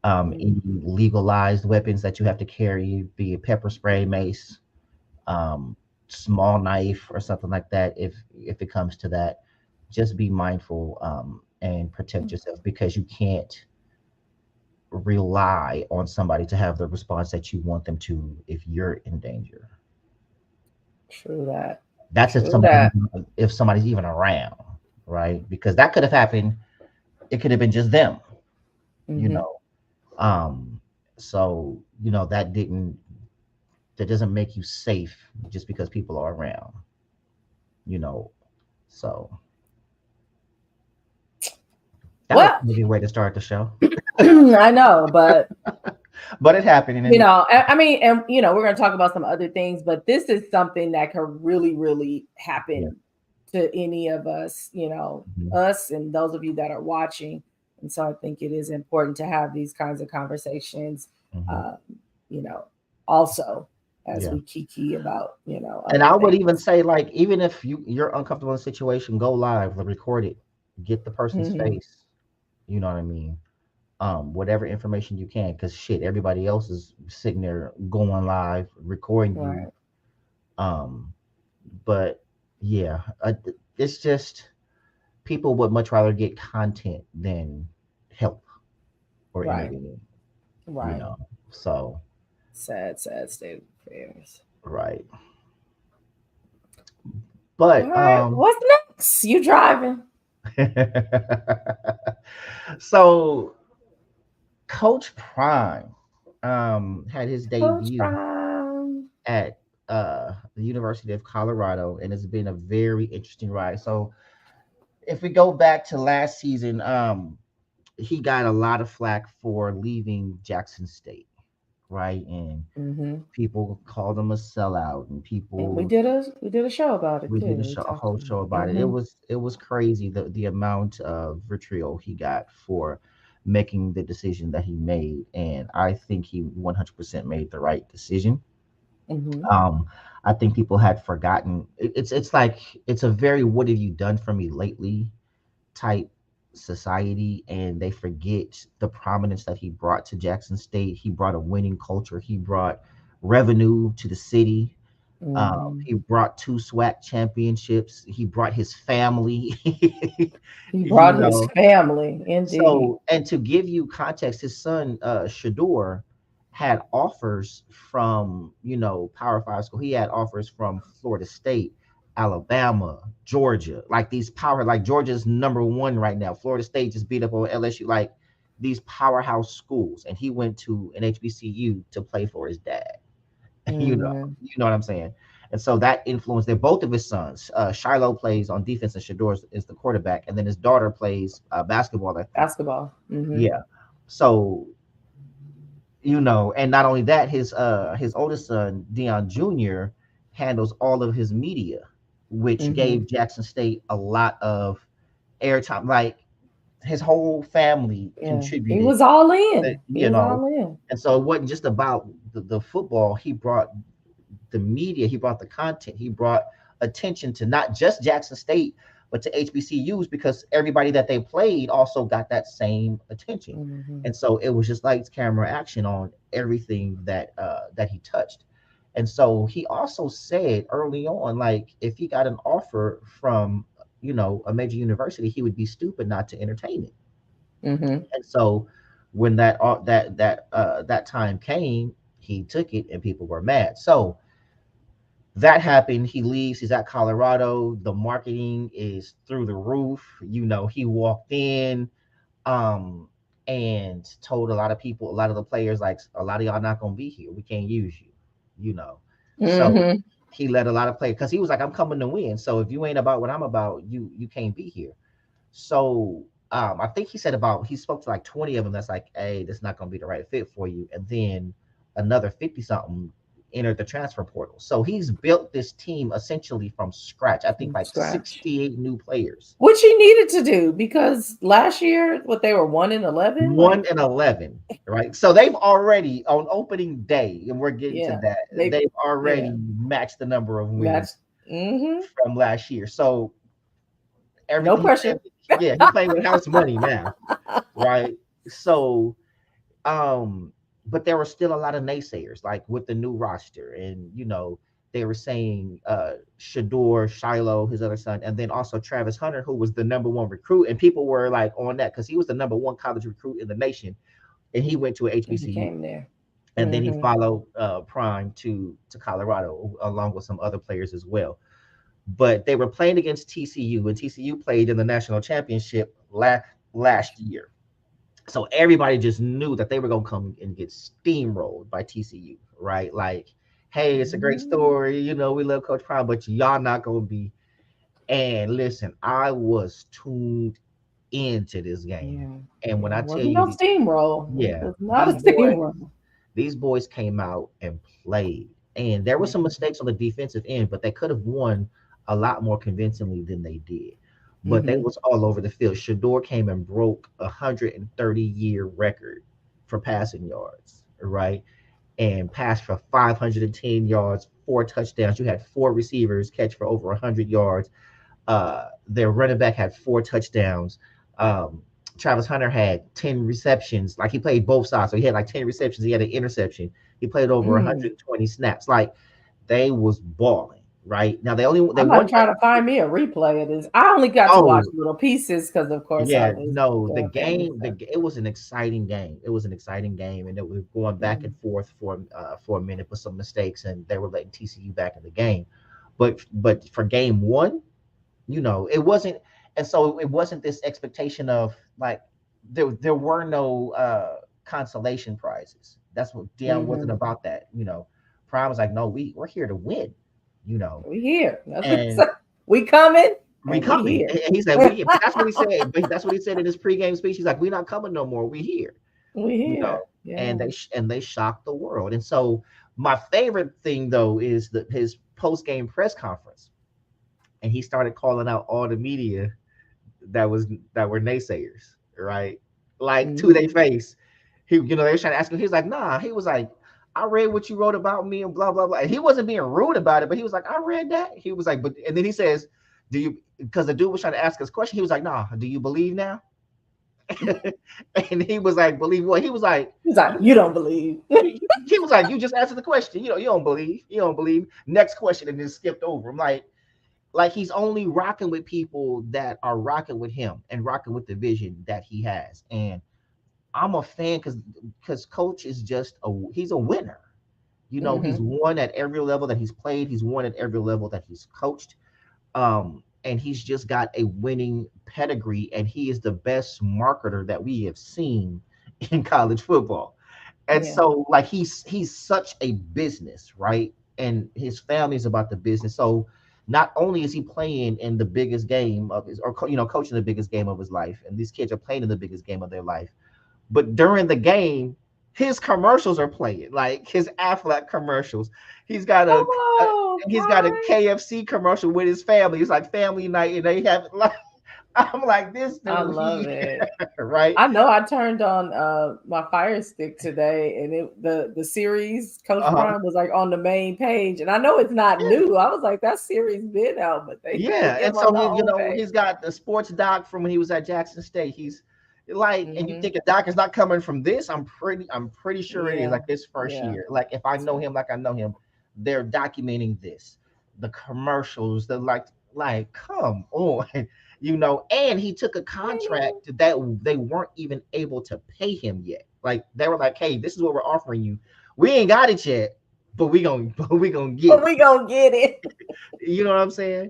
Any legalized weapons that you have to carry, be it pepper spray, mace, um, small knife, or something like that. If it comes to that, just be mindful and protect yourself, because you can't rely on somebody to have the response that you want them to if you're in danger. True that. That's True that. if somebody's even around, right? Because that could have happened. It could have been just them, you Mm-hmm. know. Um, so that doesn't make you safe just because people are around, you know. So that was Well, maybe a way to start the show, I know, but but it happened, and I mean, and we're going to talk about some other things, but this is something that could really, really yeah. happen to any of us, Mhm, us and those of you that are watching. And so I think it is important to have these kinds of conversations, mhm, uh, you know, also as yeah. we kiki about, And other I would even things. say, like, even if you're uncomfortable in a situation, go live, record it, get the person's Mm-hmm. face. You know what I mean? Whatever information you can, because shit, everybody else is sitting there going live, recording you. Right. Um, but yeah, it's just people would much rather get content than help or Right. intervene. You Right. know, so Sad, sad state of affairs. right. All But right. What's next? You driving? so Coach Prime had his Coach debut Prime. at the University of Colorado, and it's been a very interesting ride. So if we go back to last season, he got a lot of flack for leaving Jackson State, right? And Mm-hmm. people called him a sellout, and And we people did a show about it we too. did We a talked. whole show about it. Mm-hmm. It was crazy, the amount of vitriol he got for making the decision that he made, and I think he 100% made the right decision. Mm-hmm. Um, I think people had forgotten. It's like it's a very "what have you done for me lately" type society, and they forget the prominence that he brought to Jackson State. He brought a winning culture. He brought revenue to the city. Mm-hmm. He brought two SWAC championships. He brought his family. He you brought his know, family, indeed. so, and to give you context, his son Shador had offers from Power Five school. He had offers from Florida State, Alabama, Georgia, like these power. Like Georgia's number one right now. Florida State just beat up on LSU. Like these powerhouse schools, and he went to an HBCU to play for his dad. you know, Mm-hmm. you know what I'm saying. And so that influenced their both of his sons. Shiloh plays on defense, and Shador is the quarterback, and then his daughter plays basketball, I think. Basketball. Mm-hmm. Yeah. So and not only that, his oldest son Dion Jr. handles all of his media, which Mm-hmm. gave Jackson State a lot of airtime. Like his whole family Yeah. He contributed, was all in. He you was know. all in. And so it wasn't just about the football. He brought the media, he brought the content, he brought attention to not just Jackson State, but to HBCUs, because everybody that they played also got that same attention. Mm-hmm. And so it was just lights, camera, action on everything that he touched. And so he also said early on, like if he got an offer from a major university, he would be stupid not to entertain it. Mm-hmm. And so when that time came, he took it, and people were mad. So that happened. He leaves. He's at Colorado. The marketing is through the roof. He walked in, um, and told a lot of people, a lot of the players, like a lot of y'all not gonna be here. We can't use you. You know. So Mm-hmm. he let a lot of players, because he was like, I'm coming to win. So if you ain't about what I'm about, you can't be here. So I think he spoke to like 20 of them. That's like, hey, this is not gonna be the right fit for you. And then another 50 something entered the transfer portal. So he's built this team essentially from scratch. I think From like scratch. 68 new players. Which he needed to do because last year, what they were 1-11, like 1-11, right? So they've already on opening day, and we're getting to yeah, that. they They've yeah already matched the number of matched. wins Mm-hmm. from last year. So No everything pressure. yeah, he playing with house money now, right? So But there were still a lot of naysayers, like with the new roster, and they were saying Shiloh, his other son, and then also Travis Hunter, who was the number one recruit, and people were like on that because he was the number one college recruit in the nation, and he went to a He HBCU, came there. and then he followed Prime to Colorado along with some other players as well. But they were playing against TCU, and TCU played in the national championship last year. So everybody just knew that they were going to come and get steamrolled by TCU, right? Like, hey, it's a great story. We love Coach Prime, but y'all not going to be. And listen, I was tuned into this game. And when I tell wasn't you, no steamroll. yeah, It was not a steamroll. these boys came out and played. And there were some mistakes on the defensive end, but they could have won a lot more convincingly than they did. But they was all over the field. Shador came and broke a 130-year record for passing yards, right? And passed for 510 yards, 4 touchdowns. You had 4 receivers catch for over 100 yards. Their running back had 4 touchdowns. Travis Hunter had 10 receptions. Like, he played both sides. So he had like 10 receptions. He had an interception. He played over 120 snaps. Like, they was balling. Right now, I'm not trying to find me a replay of this. I only got to watch little pieces because, of course, the game. It was an exciting game. It was an exciting game, and it was going back and forth for a minute with some mistakes, and they were letting TCU back in the game. But for game one, it wasn't, and so it wasn't this expectation of like there were no consolation prizes. That's what Deion wasn't about. That Prime was like, no, we're here to win. We here. We coming. We coming. And he said, we. That's what he said. But that's what he said in his pregame speech. He's like, we're not coming no more. We here. We here. And they shocked the world. And so my favorite thing though is his post-game press conference, and he started calling out all the media that were naysayers, right? Like to their face. They were trying to ask him. He was like, nah. He was like, I read what you wrote about me and blah, blah, blah. And he wasn't being rude about it, but he was like, I read that. He was like, and then he says, because the dude was trying to ask us a question. He was like, nah, do you believe now? And he was like, believe what? He was like, you don't believe. He was like, you just answered the question. You don't believe. You don't believe. Next question, and then skipped over. I'm like he's only rocking with people that are rocking with him and rocking with the vision that he has. And I'm a fan because Coach is he's a winner. He's won at every level that he's played. He's won at every level that he's coached. And he's just got a winning pedigree, and he is the best marketer that we have seen in college football. And so like he's such a business, right? And his family's about the business. So not only is he playing in the biggest game of his, or coaching the biggest game of his life, and these kids are playing in the biggest game of their life, but during the game, his commercials are playing, like his Aflac commercials. He's got a KFC commercial with his family. It's like family night, and they have like, I'm like, this dude, I love it. Right? I know. I turned on my Fire Stick today, and the series Coach Prime was like on the main page, and I know it's not new. I was like, that series been out, but they and so he's got the sports doc from when he was at Jackson State. He's like, and you think a doc is not coming from this? I'm pretty sure it is like this first year. Like, if I know him like I know him, they're documenting this, the commercials, the like come on, and he took a contract that they weren't even able to pay him yet. Like, they were like, hey, this is what we're offering you. We ain't got it yet, but we gonna get it. You know what I'm saying?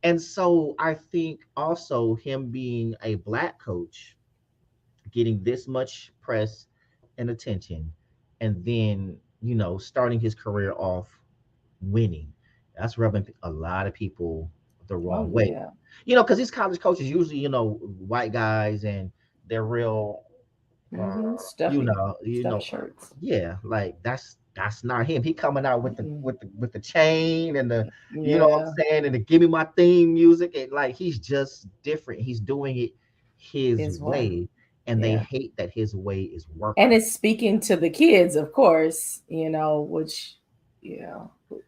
And so I think also him being a Black coach, getting this much press and attention, and then starting his career off winning, that's rubbing a lot of people the wrong way. Because these college coaches usually white guys, and they're real stuffy shirts. Like that's not him. He coming out with the chain and the what I'm saying, and the give me my theme music, and like he's just different. He's doing it his way. And they hate that his way is working. And it's speaking to the kids, of course, which,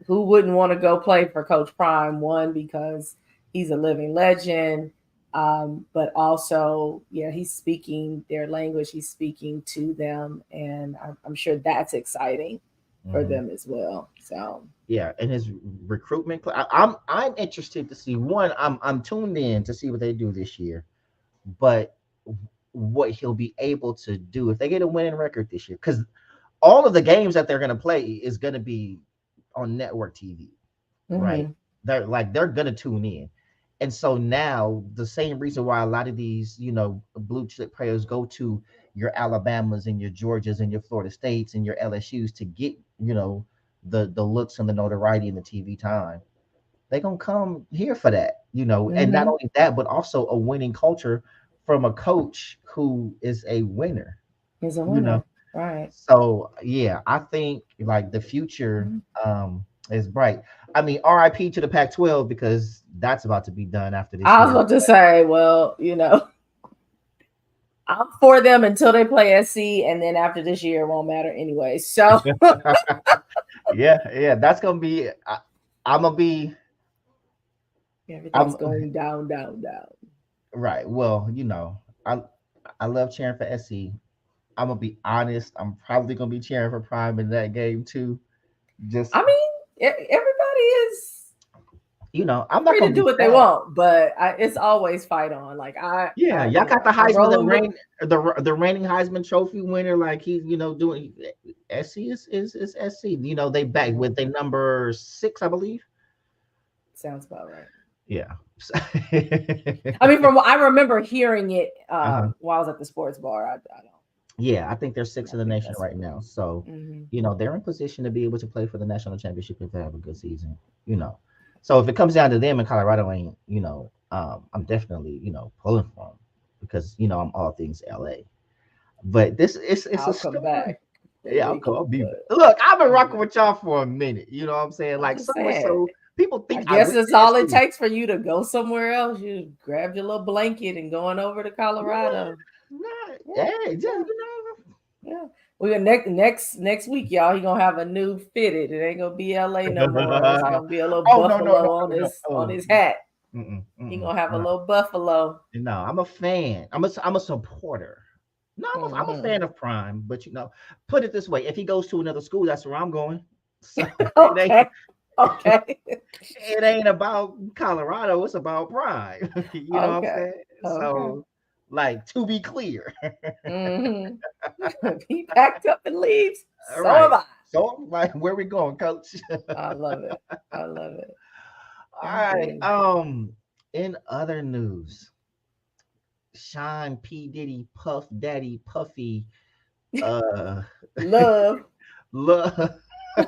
who wouldn't want to go play for Coach Prime? One, because he's a living legend. But also, yeah, he's speaking their language. He's speaking to them, and I'm sure that's exciting for Mhm. them as well. So Yeah, and his recruitment. I'm interested to see one. I'm tuned in to see what they do this year, but what he'll be able to do if they get a winning record this year, because all of the games that they're going to play is going to be on network TV, right? mhm. They're going to tune in. And so now the same reason why a lot of these, blue chip players go to your Alabamas and your Georgias and your Florida States and your LSUs to get, the looks and the notoriety and the TV time. They're gonna come here for that, and not Mhm. only that, but also a winning culture from a coach who is a winner, He's a you know. winner, right? So yeah, I think like the future Mhm. is bright. I mean, RIP to the Pac-12 because that's about to be done after this I was year. about to say, well, I'm for them until they play SC, and then after this year, it won't matter anyway. So Yeah, that's gonna be. I'm gonna be. everything's I'm going down, down, down. right. Well, I love cheering for SC. I'm gonna be honest. I'm probably gonna be cheering for Prime in that game too. Just I mean, everybody is I'm not free to gonna do be what they sad. want, but it's always fight on. Like Yeah, y'all got the I Heisman, roll with. the reigning Heisman Trophy winner. Like he's doing SC is SC. They back with Mhm. their number 6, I believe. Sounds about right. Yeah. I mean, from what I remember hearing it Uh-huh. while I was at the sports bar, I don't. Yeah, I think they're 6 I in the think nation that's right what it now. is. So, Mm-hmm. they're in position to be able to play for the national championship if they have a good season. You know, so if it comes down to them and Colorado ain't, I'm definitely, pulling for them because I'm all things LA. But this it's a I'll come story. back when Yeah, they I'll can, be. but Look, I've been rocking yeah. with y'all for a minute. You know what I'm saying? I'm Like just so and saying. so, people I think I guess went it's to all it SC. takes for you to go somewhere else. You grab your little blanket and going over to Colorado. Nah, Yeah, hey, just yeah, yeah. We got next week, y'all. He gonna have a new fitted. It ain't gonna be LA no more. It's gonna be a little Oh no, no, no, buffalo on no, no. his Oh, hat. He mm-mm. gonna have a No, little buffalo. no, I'm a fan. I'm a supporter. No, I'm a Hmm. fan of Prime, but put it this way: if he goes to another school, that's where I'm going. So Okay. Okay. it ain't about Colorado. It's about Prime. You know what I'm Okay. saying? Okay. So, like, to be clear, Hmm. He packed up and leaves. all So am right. I. So, like, where we going, Coach? I love it. I love it. All I right. do. In other news, Sean P. Diddy, Puff Daddy, Puffy, uh, Love. love, He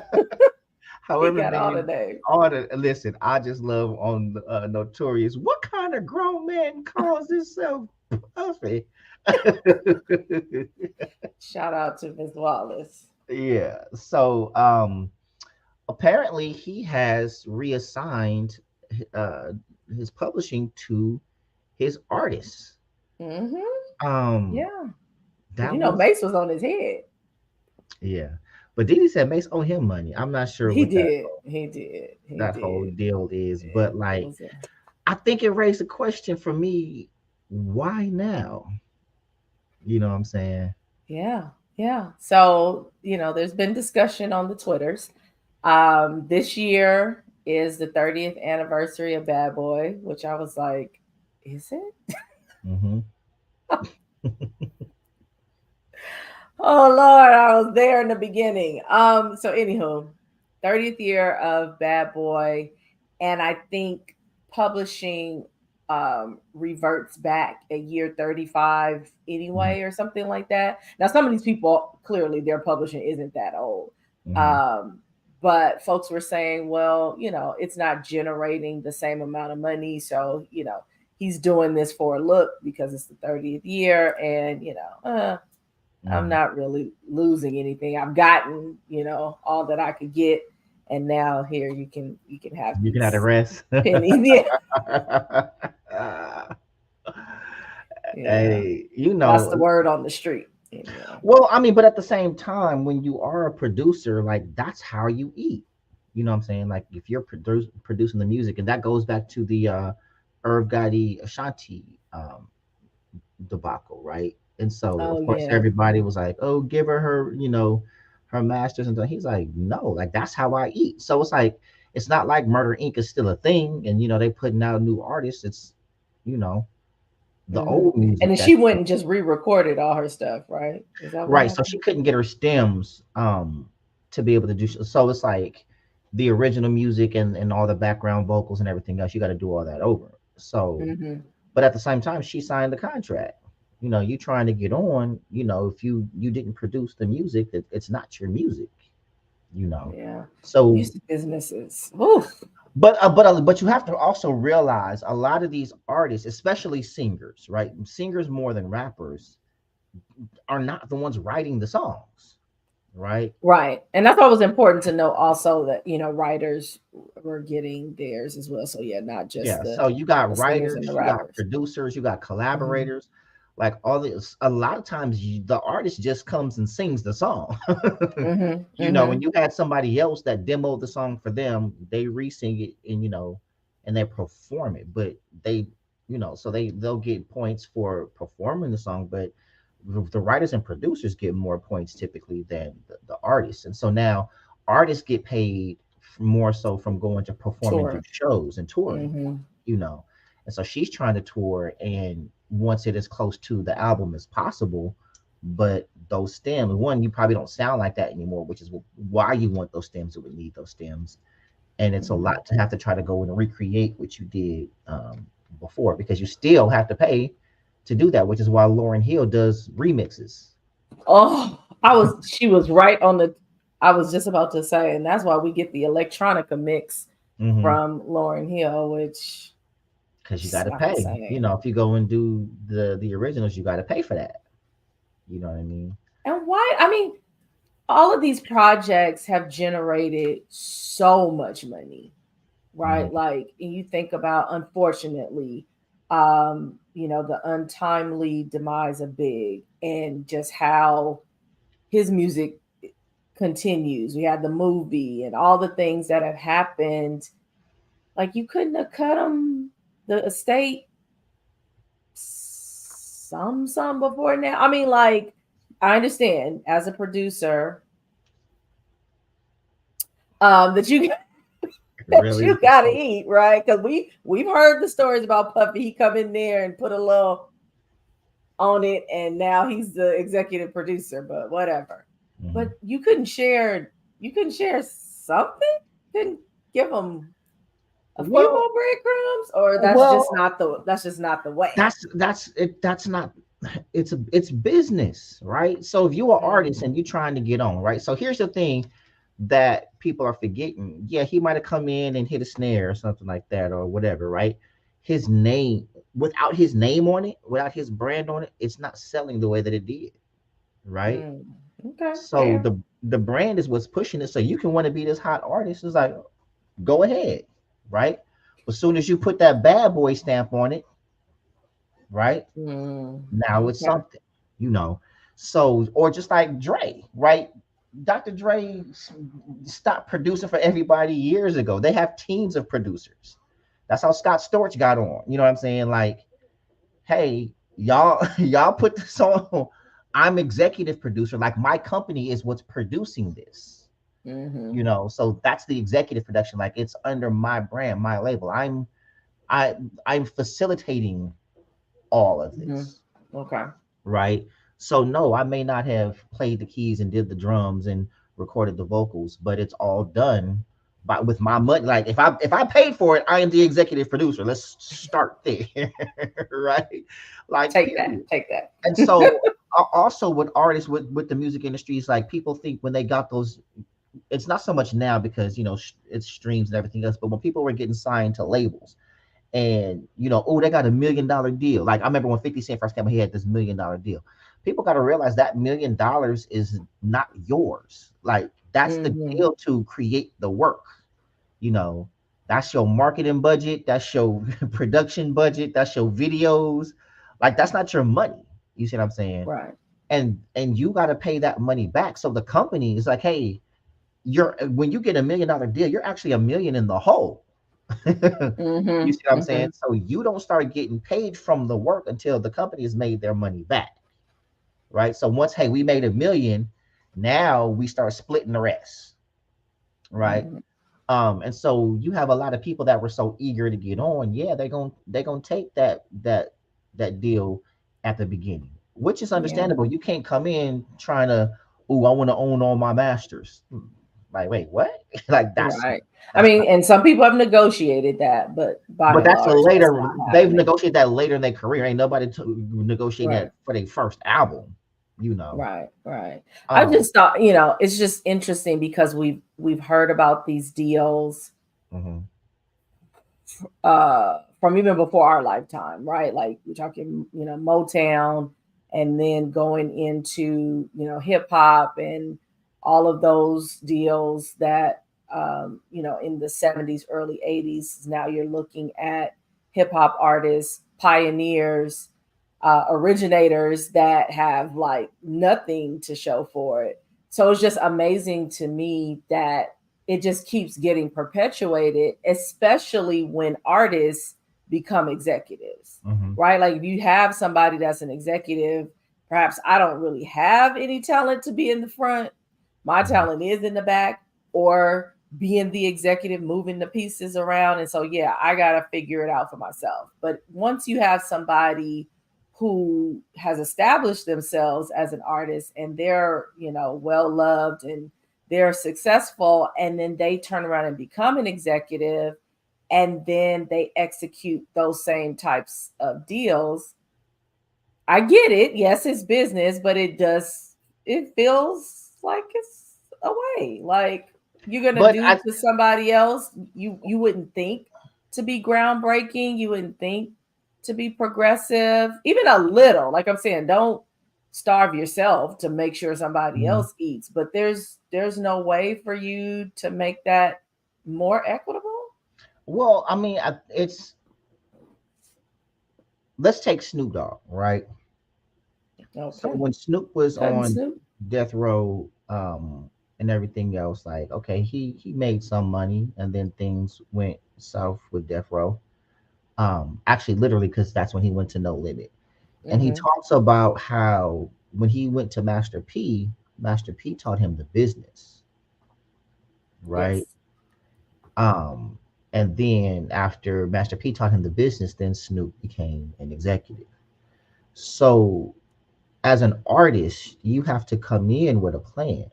however got all the many, names. all the listen. I just love on Notorious. What kind of grown man calls himself Puffy? Shout out to Miss Wallace. Yeah. So, apparently he has reassigned uh his publishing to his artists. Hmm. Um, Yeah. Because that was Mace was on his head. yeah, but Diddy said Mace owe him money. I'm not sure He what that did. He did. He that whole did. deal is, but It like was a I think it raised a question for me: why now? You know what I'm saying? yeah. Yeah. So, there's been discussion on the Twitters. This year is the 30th anniversary of Bad Boy, which I was like, is it? Mm-hmm. Oh Lord, I was there in the beginning. So anywho, 30th year of Bad Boy, and I think publishing reverts back a year 35 Mm-hmm. anyway, or something like that. Now, some of these people clearly their publishing isn't that old. Mm-hmm. Um, but folks were saying, well, it's not generating the same amount of money, so he's doing this for a look because it's the 30th year, and I'm Mm-hmm. not really losing anything. I've gotten, all that I could get, and now here you can have You can have the these rest. pennies. Yeah, yeah. Hey, That's the word on the street. well, I mean, but at the same time, when you are a producer, like that's how you eat. You know what I'm saying? Like if you're producing the music, and that goes back to the Irv Gotti Ashanti um, debacle, right? And so Oh of course yeah. everybody was like, "Oh, give her, her masters," and he's like, "No, like that's how I eat." So it's like it's not like Murder Inc. is still a thing, and they putting out new artists. It's you know the Hmm. old And music then she that's went and just re-recorded all her stuff, right? Is that what right. So happened? she couldn't get her stems to be able to do. So it's like the original music and all the background vocals and everything else. You got to do all that over. So Hmm. but at the same time, she signed the contract. You trying to get on. If you didn't produce the music, that it's not your music. You know, Yeah. so Music businesses. Oof. but you have to also realize a lot of these artists, especially singers, right? Singers more than rappers are not the ones writing the songs, right? Right. And that's why it was important to know also that, writers were getting theirs as well. So yeah, not just Yeah, the so you got singers and writers, the you got rappers. producers, you got Hmm. collaborators, like all this. A lot of times, the artist just comes and sings the song. Hmm. When Hmm. you had somebody else that demoed the song for them, they re-sing it and and they perform it. But so they'll get points for performing the song, but the writers and producers get more points typically than the artists. And so now artists get paid more so from going to perform and do Tour. shows and touring, Hmm. you know. And so she's trying to tour and wants it as close to the album as possible. But those stems, one, you probably don't sound like that anymore, which is why you want those stems. It would need those stems, and it's a Hmm. lot to have to try to go in and recreate what you did before, because you still have to pay to do that, which is why Lauren Hill does remixes. Oh, she was right on the, I was just about to say, and that's why we get the electronica mix Mm-hmm. from Lauren Hill, which Because you got is to not the pay. same. If you go and do the originals, you got to pay for that. You know what I mean? And why? I mean, all of these projects have generated so much money, right? Mm-hmm. Like you think about, unfortunately, the untimely demise of Big and just how his music continues. We had the movie and all the things that have happened. Like you couldn't have cut him the estate some before now. I mean, like I understand as a producer, that you It that really you is. gotta eat, right? Because we've heard the stories about Puffy. He come in there and put a little on it, and now he's the executive producer. But whatever. Mm-hmm. But you couldn't share. You couldn't share something. Couldn't give them a few Well, more breadcrumbs, or well, that's just not the way. that's it. That's not. It's business, right? So if you're an artist Mm, and you're trying to get on, right? So here's the thing that people are forgetting. Yeah, he might have come in and hit a snare or something like that or whatever, right? His name, without his name on it, without his brand on it, it's not selling the way that it did, right? mm. Okay, So fair. the brand is what's pushing it. So you can want to be this hot artist. It's like, go ahead, right? As soon as you put that bad boy stamp on it, right? Mm, Now it's okay. something, you know. So, or just like Dre, right? Dr. Dre stopped producing for everybody years ago. They have teams of producers. That's how Scott Storch got on. You know what I'm saying? Like, hey, y'all put this on. I'm executive producer. Like my company is what's producing this. Mm-hmm. So that's the executive production. Like it's under my brand, my label. I I'm facilitating all of Mm-hmm. this, Okay. right? So no, I may not have played the keys and did the drums and recorded the vocals, but it's all done by with my money. Like if I paid for it, I am the executive producer. Let's start there, right? Like Take that. period. Take that. And so also with artists with the music industry is like people think when they got those, it's not so much now because it's streams and everything else, but when people were getting signed to labels and oh, they got $1 million deal. Like I remember when 50 Cent first came out, he had this $1 million deal. People got to realize that $1 million is not yours. Like that's the Mm-hmm. deal to create the work. You know, that's your marketing budget, that's your production budget, that's your videos. Like that's not your money. You see what I'm saying? Right. And you got to pay that money back. So the company is like, hey, you're when you get $1 million deal, you're actually $1 million in the hole. You see what I'm saying? Mm-hmm. So you don't start getting paid from the work until the company has made their money back, right? So once, hey, we made 1 million, now we start splitting the rest, right? Mm-hmm. And so you have a lot of people that were so eager to get on. Yeah, they're gonna take that deal at the beginning, which is Yeah. understandable. You can't come in trying to, oh, I want to own all my masters. Like, wait, what? Like Right. I that's not. mean, and some people have negotiated that, but by But and that's a large, that's later. not They've happening. negotiated that later in their career. Ain't nobody negotiating Right. that for their first album. You know. Right, right. I Um. just thought, you know, it's just interesting because we've heard about these deals Mhm. from even before our lifetime, right? Like we're talking, you know, Motown and then going into, you know, hip hop and all of those deals that you know, in the 70s, early 80s. Now you're looking at hip hop artists, pioneers, originators that have like nothing to show for it. So it's just amazing to me that it just keeps getting perpetuated, especially when artists become executives, Mhm. right? Like if you have somebody that's an executive, perhaps I don't really have any talent to be in the front. My Mhm. talent is in the back or being the executive, moving the pieces around. And so, yeah, I got to figure it out for myself. But once you have somebody who has established themselves as an artist and they're, you know, well loved and they're successful, and then they turn around and become an executive and then they execute those same types of deals. I get it. Yes, it's business, but it feels like it's a way. Like you're gonna But do I. to somebody else, you wouldn't think to be groundbreaking, you wouldn't think to be progressive, even a little. Like I'm saying, don't starve yourself to make sure somebody Mhm. else eats, but there's no way for you to make that more equitable. Well, I mean, let's take Snoop Dogg, right? So Okay. when Snoop was Cutting on Snoop. death row, and everything else, like, okay, he made some money, and then things went south with death row. Actually, literally, because that's when he went to No Limit, and he Mm-hmm. talks about how when he went to Master P taught him the business, right? Yes. Um, and then after Master P taught him the business, then Snoop became an executive. So as an artist, you have to come in with a plan,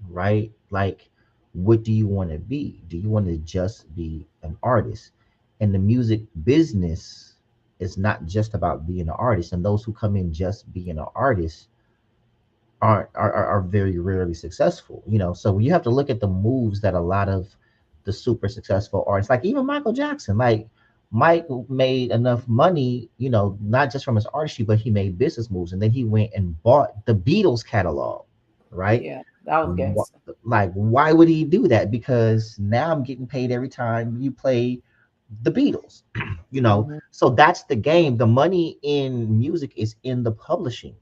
right? Like, what do you want to be? Do you want to just be an artist? And the music business is not just about being an artist. And those who come in just being an artist are very rarely successful. So you have to look at the moves that a lot of the super successful artists, like even Michael Jackson, like Mike made enough money, not just from his artistry, but he made business moves, and then he went and bought the Beatles catalog, right? Yeah. That was Wh- gangster. like, why would he do that? Because now I'm getting paid every time you play the Beatles. Mm-hmm. So that's the game. The money in music is in the publishing,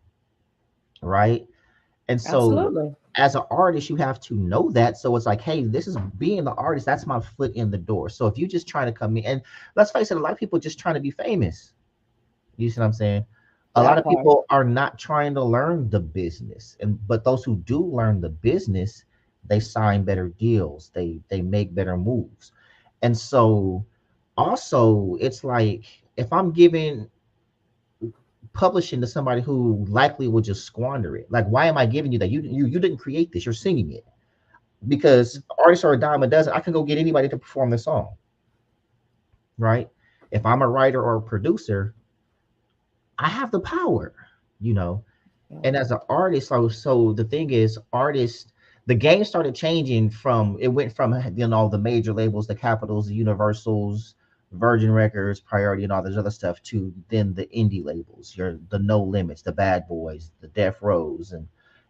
right? And so Absolutely. as an artist, you have to know that. So it's like, hey, this is being the artist, that's my foot in the door. So if you just trying to come in, and let's face it, a lot of people just trying to be famous. You see what I'm saying? A lot That of part. people are not trying to learn the business. But those who do learn the business, they sign better deals. They make better moves. And so also it's like, if I'm giving publishing to somebody who likely would just squander it. Like, why am I giving you that? You didn't create this. You're singing it. Because artists are a dime a dozen. I can go get anybody to perform the song, right? If I'm a writer or a producer, I have the power, you know. And Mhm. as an artist, so the thing is, artists, the game started changing. From it went from, the major labels, the Capitals, the Universals, Virgin Records, Priority, and all this other stuff, to then the indie labels, the No Limits, the Bad Boys, the Death Rows,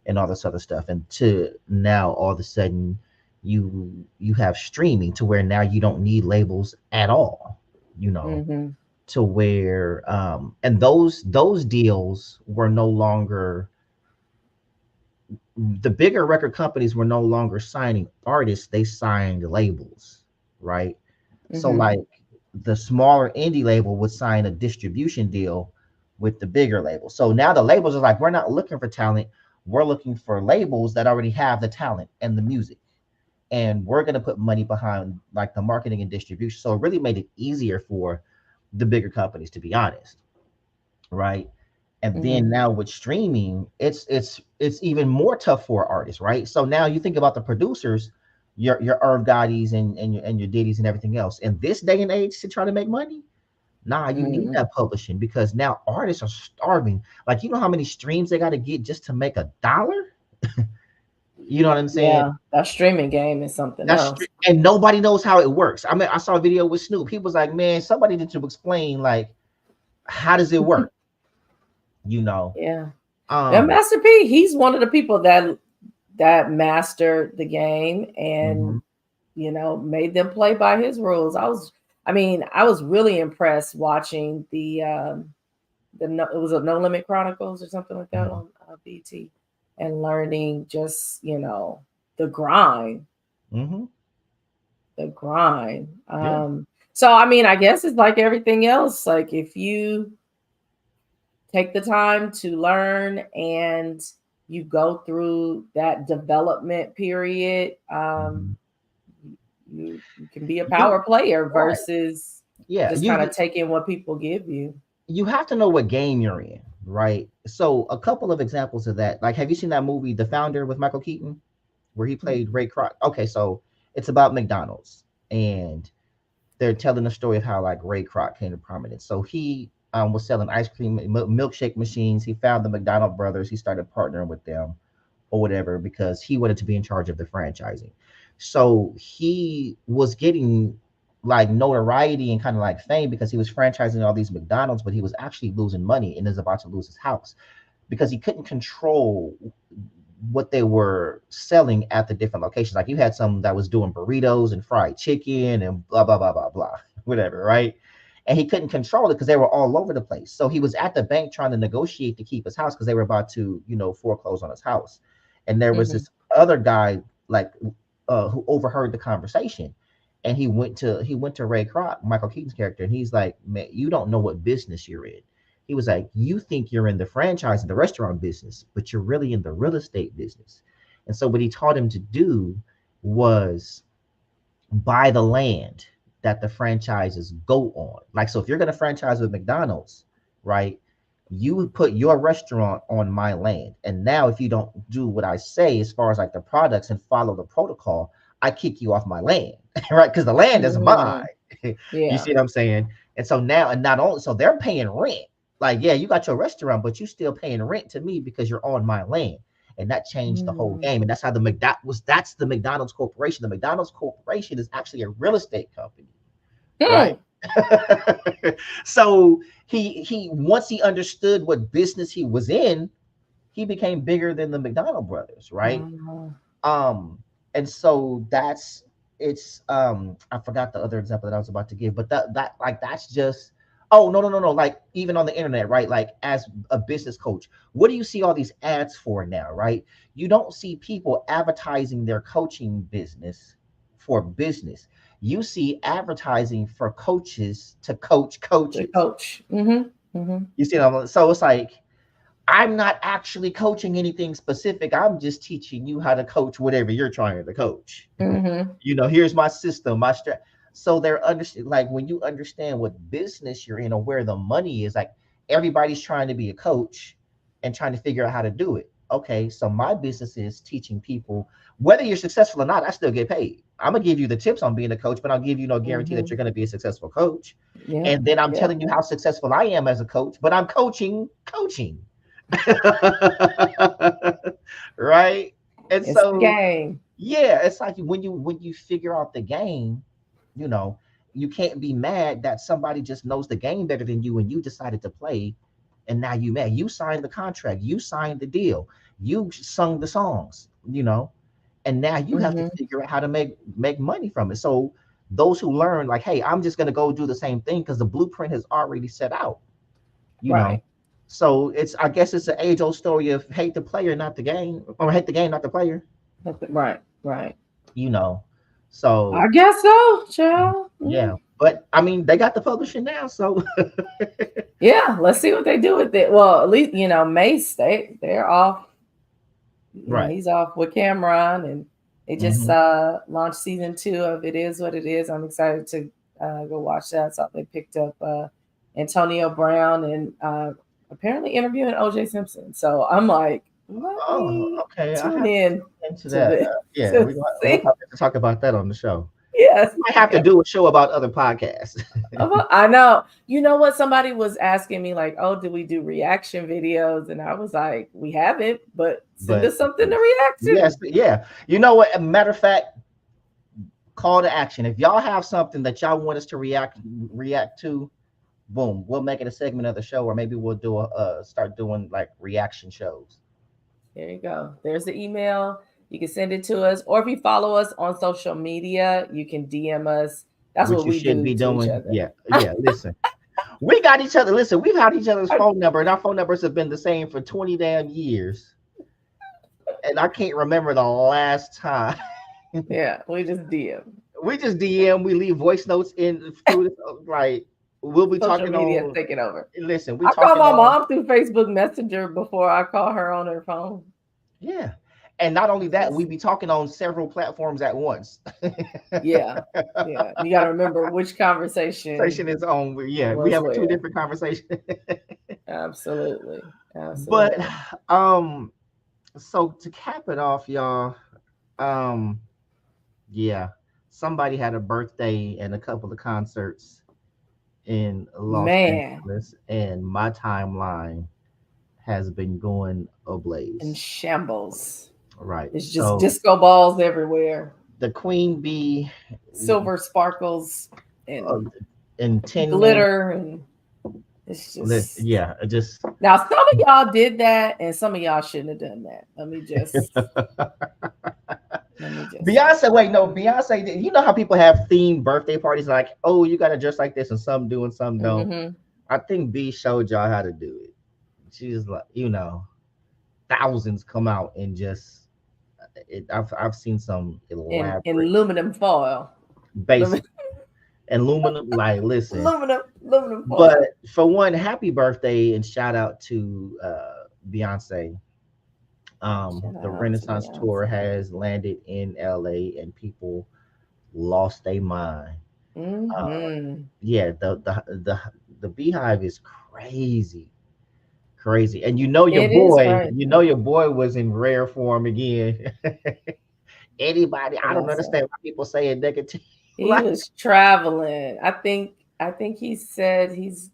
and all this other stuff, and to now all of a sudden you have streaming, to where now you don't need labels at all, you know Mhm. to where, and those deals were no longer, the bigger record companies were no longer signing artists, they signed labels, right? So like the smaller indie label would sign a distribution deal with the bigger label. So now the labels are like, we're not looking for talent. We're looking for labels that already have the talent and the music. And we're going to put money behind like the marketing and distribution. So it really made it easier for the bigger companies, to be honest. Right. And then now with streaming, it's even more tough for artists, right? So now you think about the producers, your Irv Gottis and your Diddy's and everything else. In this day and age, to try to make money, nah, you need that publishing because now artists are starving. Like, you know how many streams they got to get just to make $1? You know what I'm saying? Yeah, that streaming game is something else. And nobody knows how it works. I mean, I saw a video with Snoop. He was like, man, somebody need to explain, like, how does it work? You know? Yeah. And Master P, he's one of the people that mastered the game and you know, made them play by his rules. I was really impressed watching it was a No Limit Chronicles or something like that on BT, and learning just, you know, the grind. The grind. So I mean, I guess it's like everything else. Like if you take the time to learn and you go through that development period, you can be a power player versus just kind of taking what people give you. You have to know what game you're in, right? So a couple of examples of that, like, have you seen that movie The Founder with Michael Keaton where he played Ray Kroc? Okay, so it's about McDonald's and they're telling the story of how like Ray Kroc came to prominence. So he was selling ice cream milkshake machines. He found the McDonald brothers. He started partnering with them or whatever because he wanted to be in charge of the franchising. So he was getting like notoriety and kind of like fame because he was franchising all these McDonald's, but he was actually losing money and is about to lose his house because he couldn't control what they were selling at the different locations. Like you had some that was doing burritos and fried chicken and blah, blah, blah, blah, blah, whatever, right? And he couldn't control it because they were all over the place. So he was at the bank trying to negotiate to keep his house because they were about to, you know, foreclose on his house. And there was this other guy like who overheard the conversation. And he went to Ray Kroc, Michael Keaton's character, and he's like, man, you don't know what business you're in. He was like, you think you're in the franchise and the restaurant business, but you're really in the real estate business. And so what he taught him to do was buy the land that the franchises go on. Like, so if you're going to franchise with McDonald's, right, you would put your restaurant on my land. And now if you don't do what I say as far as like the products and follow the protocol, I kick you off my land, right? Because the land is mine. You see what I'm saying? And so now, and not only, so they're paying rent. Like, yeah, you got your restaurant, but you still paying rent to me because you're on my land. And that changed the whole game. And that's how that's the McDonald's Corporation. The McDonald's Corporation is actually a real estate company, right? So he once he understood what business he was in, he became bigger than the McDonald brothers, right? And so that's I forgot the other example that I was about to give, but that's just no, like even on the internet, right? Like as a business coach, what do you see all these ads for now, right? You don't see people advertising their coaching business for business. You see advertising for coaches to coach coaches. You see what I'm, so it's like, I'm not actually coaching anything specific. I'm just teaching you how to coach whatever you're trying to coach. You know, here's my system, my strategy. So they're like when you understand what business you're in or where the money is, like everybody's trying to be a coach and trying to figure out how to do it. Okay, so my business is teaching people, whether you're successful or not, I still get paid. I'm gonna give you the tips on being a coach, but I'll give you no guarantee that you're gonna be a successful coach. And then I'm telling you how successful I am as a coach, but I'm coaching. Right? And it's so the game. Yeah, it's like when you figure out the game, you know, you can't be mad that somebody just knows the game better than you and you decided to play, and now you mad. You signed the contract, you signed the deal, you sung the songs, you know, and now you have to figure out how to make money from it. So those who learn, like, hey, I'm just gonna go do the same thing because the blueprint has already set out, you know. So I guess it's an age-old story of hate the player, not the game, or hate the game, not the player. Right. You know, so I guess so, child. Yeah, but I mean, they got the publishing now, so Yeah, let's see what they do with it. Well, at least Mace, they're off. right. He's off with Cameron, and they just Hmm. launched season 2 of It Is What It Is. I'm excited to go watch that. So they picked up Antonio Brown and apparently interviewing O.J. Simpson. So I'm like, let Oh, me okay. I tune have to in look into to that. this Yeah, to we'll see. have to talk about that on the show. Yes, We might have to yeah. do a show about other podcasts. I know. You know what? Somebody was asking me, like, oh, do we do reaction videos? And I was like, we haven't, but send But us something to react yes, to. yeah. You know what? A matter of fact, call to action. If y'all have something that y'all want us to react to, boom, we'll make it a segment of the show, or maybe we'll do start doing like reaction shows. There you go. There's the email. You can send it to us. Or if you follow us on social media, you can DM us. That's Which what you we should do be to each doing. other. Yeah, yeah. Listen, we got each other. Listen, we've had each other's phone number, and our phone numbers have been the same for 20 damn years. And I can't remember the last time. Yeah, we just DM. We just DM, we leave voice notes in through this, like we'll be Social talking media is on. taking over. Listen, we I call talking my on. mom through Facebook Messenger before I call her on her phone. Yeah, and not only that, Just, we be talking on several platforms at once. yeah, yeah. You got to remember which conversation Conversation is on. Yeah, we was have two where. different conversations. Absolutely, But absolutely. um, so to cap it off, y'all, um, yeah, somebody had a birthday and a couple of concerts in Los Man, Angeles, and my timeline has been going in ablaze. shambles. Right. It's just So disco balls everywhere, the Queen Bee silver sparkles uh, and in 10 minutes. glitter, and it's just. Yeah, just Now some of y'all did that, and some of y'all shouldn't have done that. Let me just say. Beyonce. Wait, no, Beyonce. You know how people have themed birthday parties, like, oh, you got to dress like this, and some do and some don't. Mm-hmm. I think B showed y'all how to do it. She's like, thousands come out and just. I've seen some In elaborate, aluminum foil. basic, aluminum. Like, listen. Aluminum But foil. for one, happy birthday and shout out to Beyonce. Shout The out to Renaissance tour Beyonce. has landed in LA, and people lost their mind. Uh, Mm-hmm. yeah, the Beehive is crazy, crazy, and you know your It is boy, crazy. was in rare form again. Anybody, What I don't I say? understand why people say it negative. He Like, was traveling. I think he said he's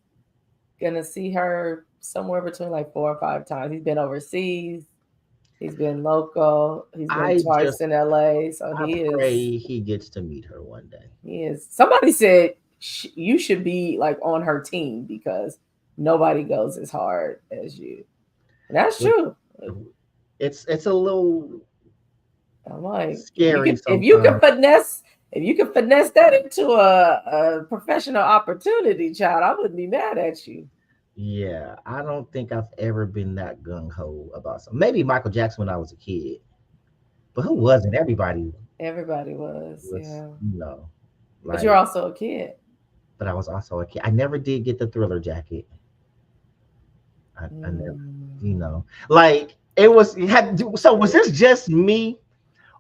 gonna see her somewhere between like 4 or 5 times. He's been overseas. He's been local. He's been I twice just, in LA. So I pray he gets to meet her one day. he is. Somebody said you should be like on her team because nobody goes as hard as you. And that's Which, true. it's a little I'm like, scary if you can sometimes. finesse that into a professional opportunity, child, I wouldn't be mad at you. Yeah, I don't think I've ever been that gung ho about something. Maybe Michael Jackson when I was a kid, but who wasn't? Everybody Everybody was, was, yeah. But you're like. also a kid. But I was also a kid. I never did get the Thriller jacket. I never, Mm. like it was. So was this just me?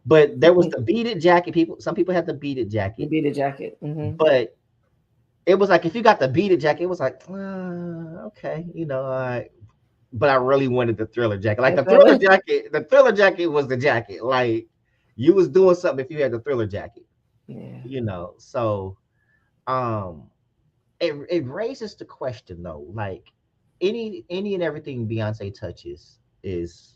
But there was the beaded jacket. Some people had the beaded You jacket, beat a jacket. Mm-hmm. but it was like if you got the beaded jacket, it was like, okay, but I really wanted the Thriller jacket. Like the Thriller jacket was the jacket. Like you was doing something if you had the Thriller jacket. Yeah. So um, it raises the question though, like any and everything Beyonce touches is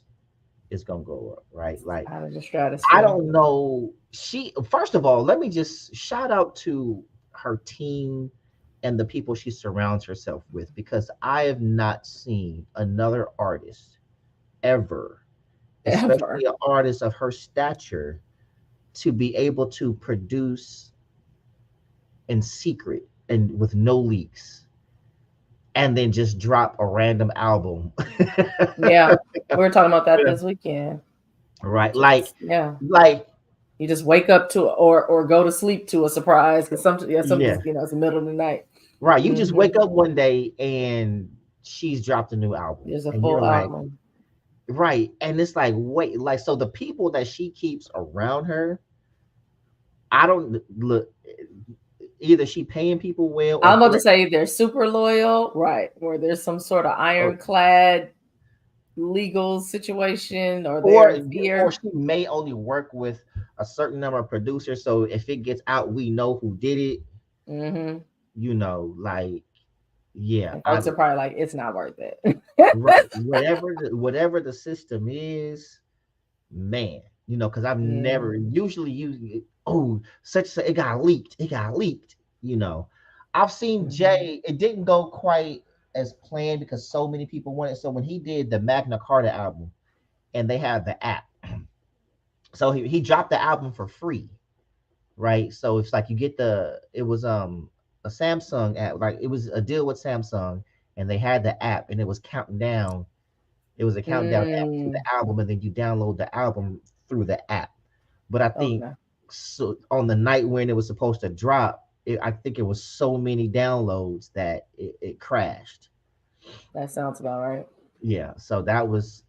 gonna go up, right? Like Out of the I stratosphere. don't know. She First of all, let me just shout out to her team and the people she surrounds herself with, because I have not seen another artist ever, especially Ever. an artist of her stature, to be able to produce in secret and with no leaks and then just drop a random album. Yeah. We were talking about that this weekend. Right? Just yeah. Like You just wake up to or go to sleep to a surprise because sometimes it's the middle of the night. Right. You just wake up one day and she's dropped a new album. There's a and full you're like, album. right. And it's like, wait, like, so the people that she keeps around her, I don't look, either she paying people well, I'm about to say they're super loyal, right? Or there's some sort of ironclad legal situation, or she may only work with a certain number of producers. So if it gets out, we know who did it. You know, like, yeah, and folks are probably like, it's not worth it. Right. Whatever the system is, man, you know, because I've never usually used it got leaked. It got leaked, you know. I've seen Jay, it didn't go quite as planned because so many people wanted. So when he did the Magna Carta album and they had the app, so he dropped the album for free, right? So it's like you get it was a Samsung app, like it was a deal with Samsung, and they had the app and it was counting down. It was a countdown app to the album, and then you download the album through the app. But I think so on the night when it was supposed to drop, I think it was so many downloads that it crashed. That sounds about right. Yeah, so that was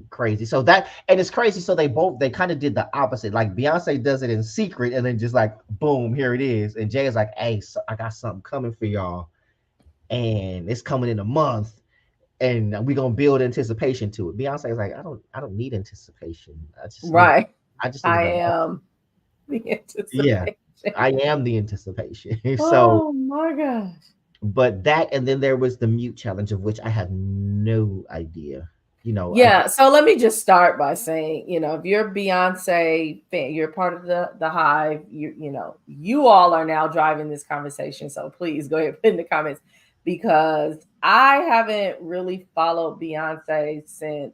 crazy. So it's crazy. So they kind of did the opposite. Like Beyonce does it in secret, and then just like boom, here it is. And Jay is like, "Hey, so I got something coming for y'all, and it's coming in a month, and we're gonna build anticipation to it." Beyonce is like, I don't need anticipation. I am the anticipation. Yeah, I am the anticipation. Oh my gosh. But that, and then there was the mute challenge, of which I have no idea. You know. Yeah. So let me just start by saying, if you're a Beyonce fan, you're part of the Hive. You all are now driving this conversation. So please go ahead and put in the comments, because I haven't really followed Beyonce since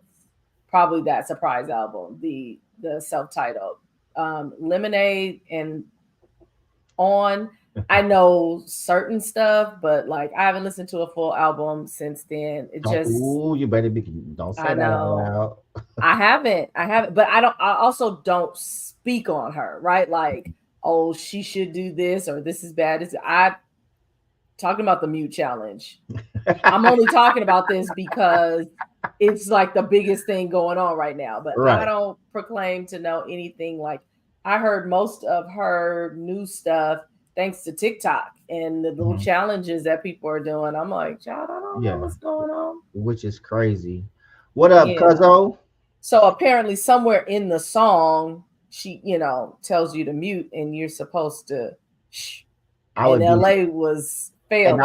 probably that surprise album, the self-titled Lemonade and on. I know certain stuff, but like I haven't listened to a full album since then. You better don't say that out loud. I haven't, but I also don't speak on her, right? Like, oh, she should do this, or this is bad. Talking about the mute challenge. I'm only talking about this because it's like the biggest thing going on right now. But I don't proclaim to know anything. Like, I heard most of her new stuff thanks to TikTok and the little challenges that people are doing. I'm like, child, I don't know what's going on. Which is crazy. What up, Cuzzo? So apparently somewhere in the song, she, tells you to mute and you're supposed to shh. And LA was failing.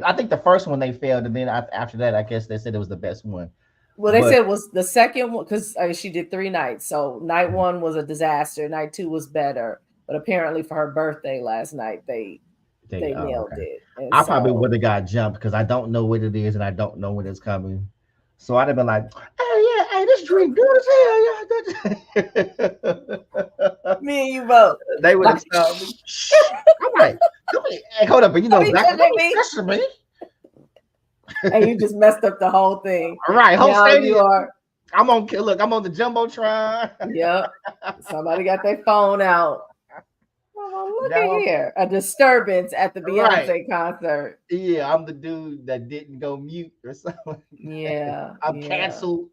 I think the first one they failed, and then after that, I guess they said it was the best one. Well, they said it was the second one, because she did 3 nights. So night 1 was a disaster. Night 2 was better. But apparently for her birthday last night, they nailed it. And I probably would have got jumped because I don't know what it is and I don't know when it's coming. So I'd have been like, hey, this drink good as hell. Me and you both. They would have told me. I'm like, hey, hold up, but don't pressure me. And you just messed up the whole thing. Right, whole stadium. I'm on the Jumbotron. Yep. Somebody got their phone out. Oh, look at here. A disturbance at the Beyonce concert. Yeah, I'm the dude that didn't go mute or something. Yeah. I'm canceled.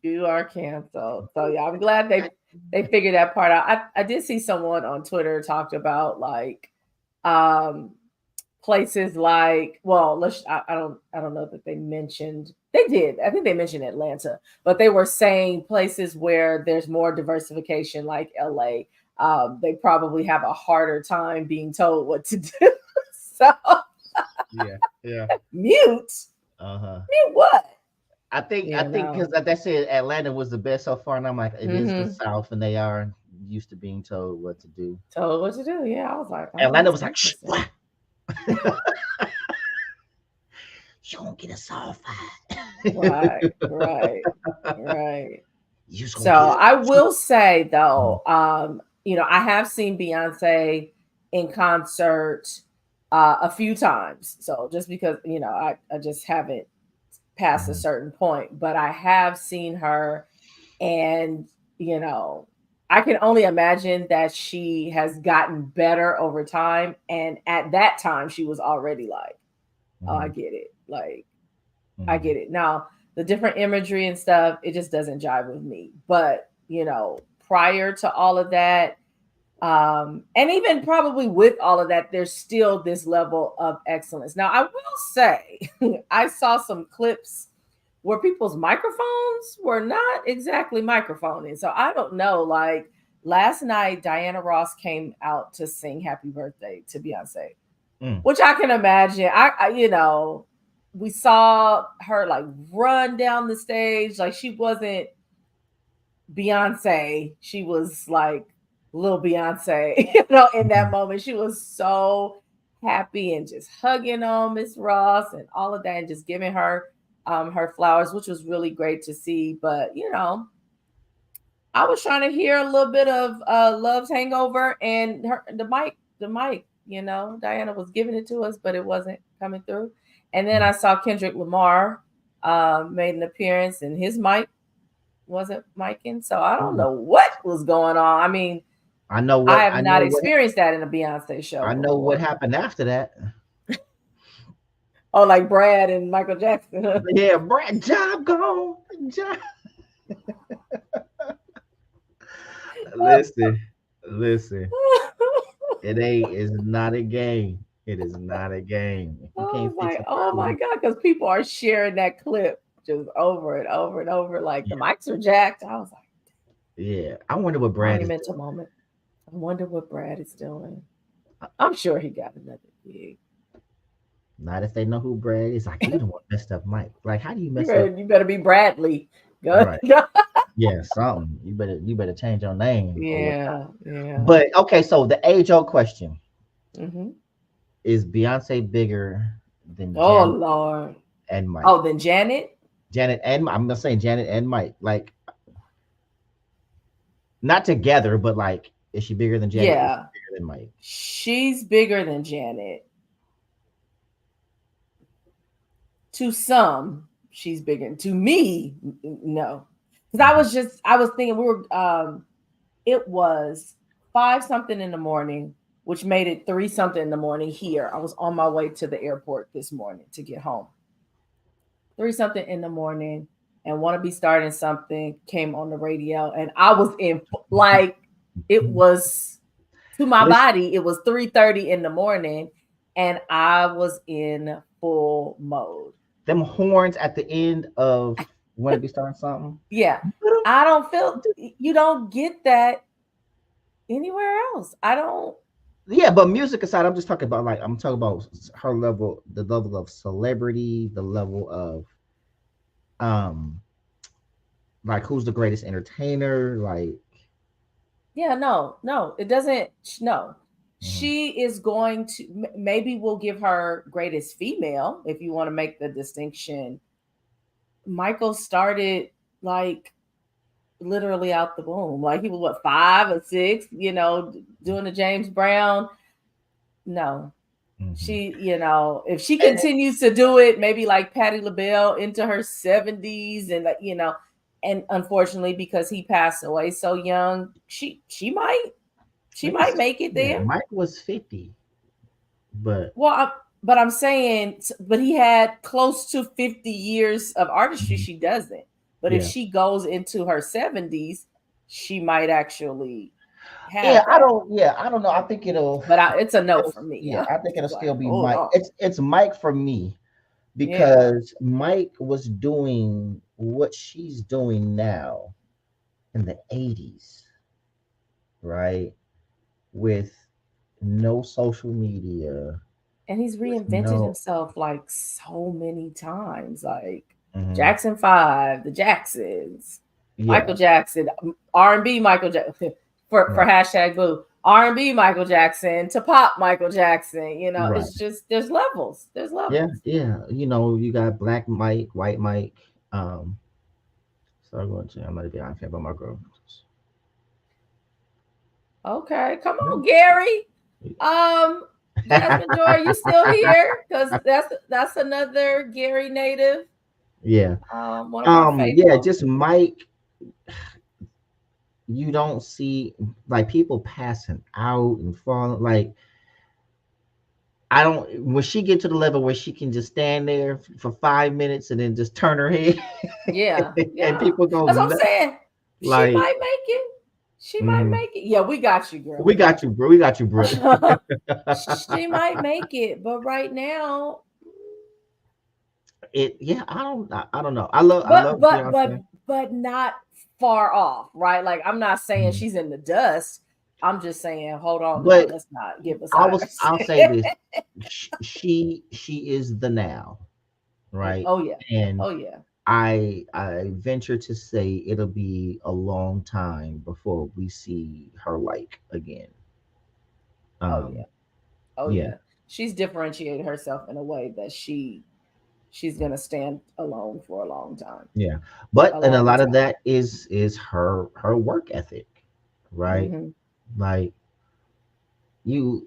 You are canceled. So yeah, I'm glad they figured that part out. I did see someone on Twitter talked about like places like, I don't know that they mentioned. They did. I think they mentioned Atlanta, but they were saying places where there's more diversification, like LA. They probably have a harder time being told what to do. So yeah. Mute. Mute what? I think because they said Atlanta was the best so far, and I'm like, it is the South, and they are used to being told what to do. Told what to do? Yeah, I was like, Atlanta was like, what? You gonna get us all fired. Right. So I will say though, I have seen Beyonce in concert a few times. So just because, I just haven't passed a certain point, but I have seen her, and, I can only imagine that she has gotten better over time. And at that time, she was already like, oh, I Mhm, get it. Like, I mhm. get it. Now, the different imagery and stuff, it just doesn't jive with me. But, prior to all of that, and even probably with all of that, there's still this level of excellence. Now, I will say, I saw some clips where people's microphones were not exactly microphoning. So I don't know. Like last night, Diana Ross came out to sing Happy Birthday to Beyonce, Mm. which I can imagine. We saw her like run down the stage. Like she wasn't Beyonce. She was like little Beyonce, in that Mhm. moment. She was so happy and just hugging on Miss Ross and all of that and just giving her flowers, which was really great to see. But I was trying to hear a little bit of Love's Hangover and the mic, Diana was giving it to us, but it wasn't coming through. And then I Mhm. saw Kendrick Lamar made an appearance and his mic wasn't micing. So I don't Mm. know what was going on. I mean, I know I what have I know not what experienced that in a Beyonce show I know what before. happened after that. Oh, like Brad and Michael Jackson. Yeah, Brad, job gone. Job. Listen, listen. It's not a game. It is not a game. If I you can't was fix like, a oh my problem, God, because people are sharing that clip just over and over and over. Like the yeah, mics are jacked. I was like, yeah. I wonder what Brad is monumental doing. moment. I wonder what Brad is doing. I'm sure he got another gig. Not if they know who Brad is. Like you don't want messed up Mike. Like how do you You mess up? better, you better be Bradley. Go, Right. go. Yeah, something. You better change your name or what. Yeah, yeah. But okay, so the age old question Hmm. is Beyonce bigger than Oh Janet Lord. and Mike? Oh, then Janet. Janet and I'm not saying Janet and Mike. Like not together, but like is she bigger than Janet? Is she Yeah, bigger than Mike? she's bigger than Janet. To some, she's bigger. To me, no. Because Mhm. I was thinking it was five something in the morning, which made it three something in the morning here. I was on my way to the airport this morning to get home. Three something in the morning, and want to be starting something came on the radio, and I was in like it was to my Listen, body. It was 3:30 in the morning, and I was in full mode. them horns at the end of want to be starting something. Yeah, I don't feel you don't get that anywhere else. I don't. Yeah, but music aside, I'm just talking about like I'm talking about her level, the level of celebrity, the level of um like who's the greatest entertainer, like Yeah, no, no, it doesn't. No, mhm. she is going to. Maybe we'll give her greatest female if you want to make the distinction. Michael started like literally out the womb. Like he was what 5 or 6, doing the James Brown. No, Mhm. if she And continues to do it, maybe like Patti LaBelle into her 70s, and and unfortunately because he passed away so young, she might make it Yeah, there. Mike was 50, but Well, but I'm saying, but he had close to 50 years of artistry. mhm, She doesn't. But if yeah, she goes into her 70s, she might actually yeah. have that. I don't know. I think But it's a no for me. yeah, I'm I think it'll just like, still be hold Mike. on. It's Mike for me Yeah. because Mike was doing what she's doing now in the 80s, right? With no social media, And he's with reinvented no, himself like so many times. Like mhm, Jackson 5, the Jacksons, Michael yeah, Jackson, R&B Michael Jackson for right, hashtag boo. R&B Michael Jackson to pop Michael Jackson. right. It's just there's levels. There's Yeah, levels. yeah. You got black Mike, white Mike. So I'm going to. I'm gonna be honest about my girl. Okay, come on, Gary. Um, Jasmine Joy, are you still here? Because that's another Gary native. Yeah. One of our Yeah. faithful. Just Mike. you don't see like people passing out and falling. Like I don't. When she get to the level where she can just stand there for 5 minutes and then just turn her head, Yeah, and yeah. people go That's what I'm nuts. saying. She Like, might make it. She might mhm. make it. Yeah, we got you, girl. We We got got you, bro. We got you, bro. you. She might make it, but right now, Yeah. I don't know. I but love but but Beyonce, but not far off, right? Like I'm not saying mhm. she's in the dust. I'm just saying, hold on now, But let's not get beside I'll say ourselves. this: she is the now, right? Oh yeah, And oh yeah, I venture to say it'll be a long time before we see her like again. oh yeah, Um, oh yeah, yeah. She's differentiated herself in a way that she's gonna stand alone for a long time, yeah. But a and a long lot of time. that is her work ethic, right? Hmm. Like you,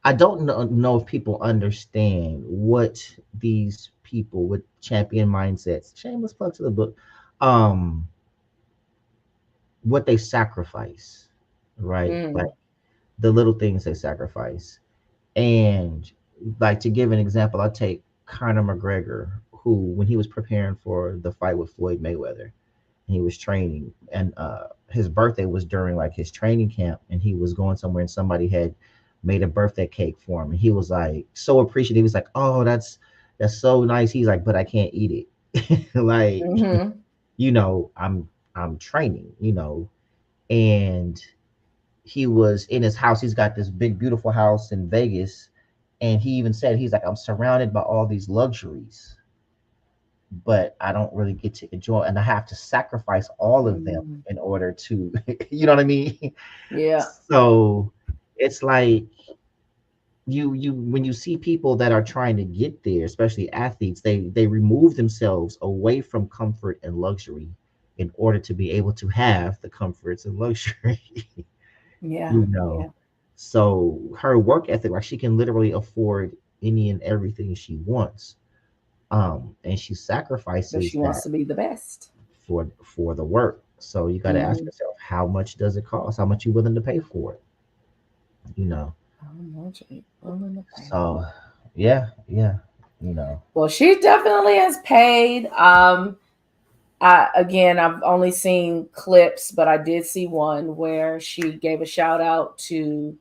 I don't know if people understand what these people with champion mindsets, shameless plug to the book, um, what they sacrifice, right? Like Mm. the little things they sacrifice. And like to give an example, I'll take Conor McGregor, who when he was preparing for the fight with Floyd Mayweather, he was training, and his birthday was during like his training camp, and he was going somewhere, and somebody had made a birthday cake for him, and he was like so appreciative. He was like, "Oh, that's so nice." He's like, "But I can't eat it." Like, Hmm. I'm training, and he was in his house. He's got this big, beautiful house in Vegas. And he even said, he's like, I'm surrounded by all these luxuries, but I don't really get to enjoy, and I have to sacrifice all of them Mm. in order to, you know what I mean? Yeah. So it's like you when you see people that are trying to get there, especially athletes, they remove themselves away from comfort and luxury in order to be able to have the comforts and luxury. Yeah. you know. Yeah. So her work ethic, like she can literally afford any and everything she wants. And she But sacrifices she wants that to be the best. for the work. So you got to ask Mm. yourself, how much does it cost? How much you willing to pay for it? You know. How much are you willing to pay? So yeah, yeah, you know. Well, she definitely has paid. Again, I've only seen clips, but I did see one where she gave a shout out to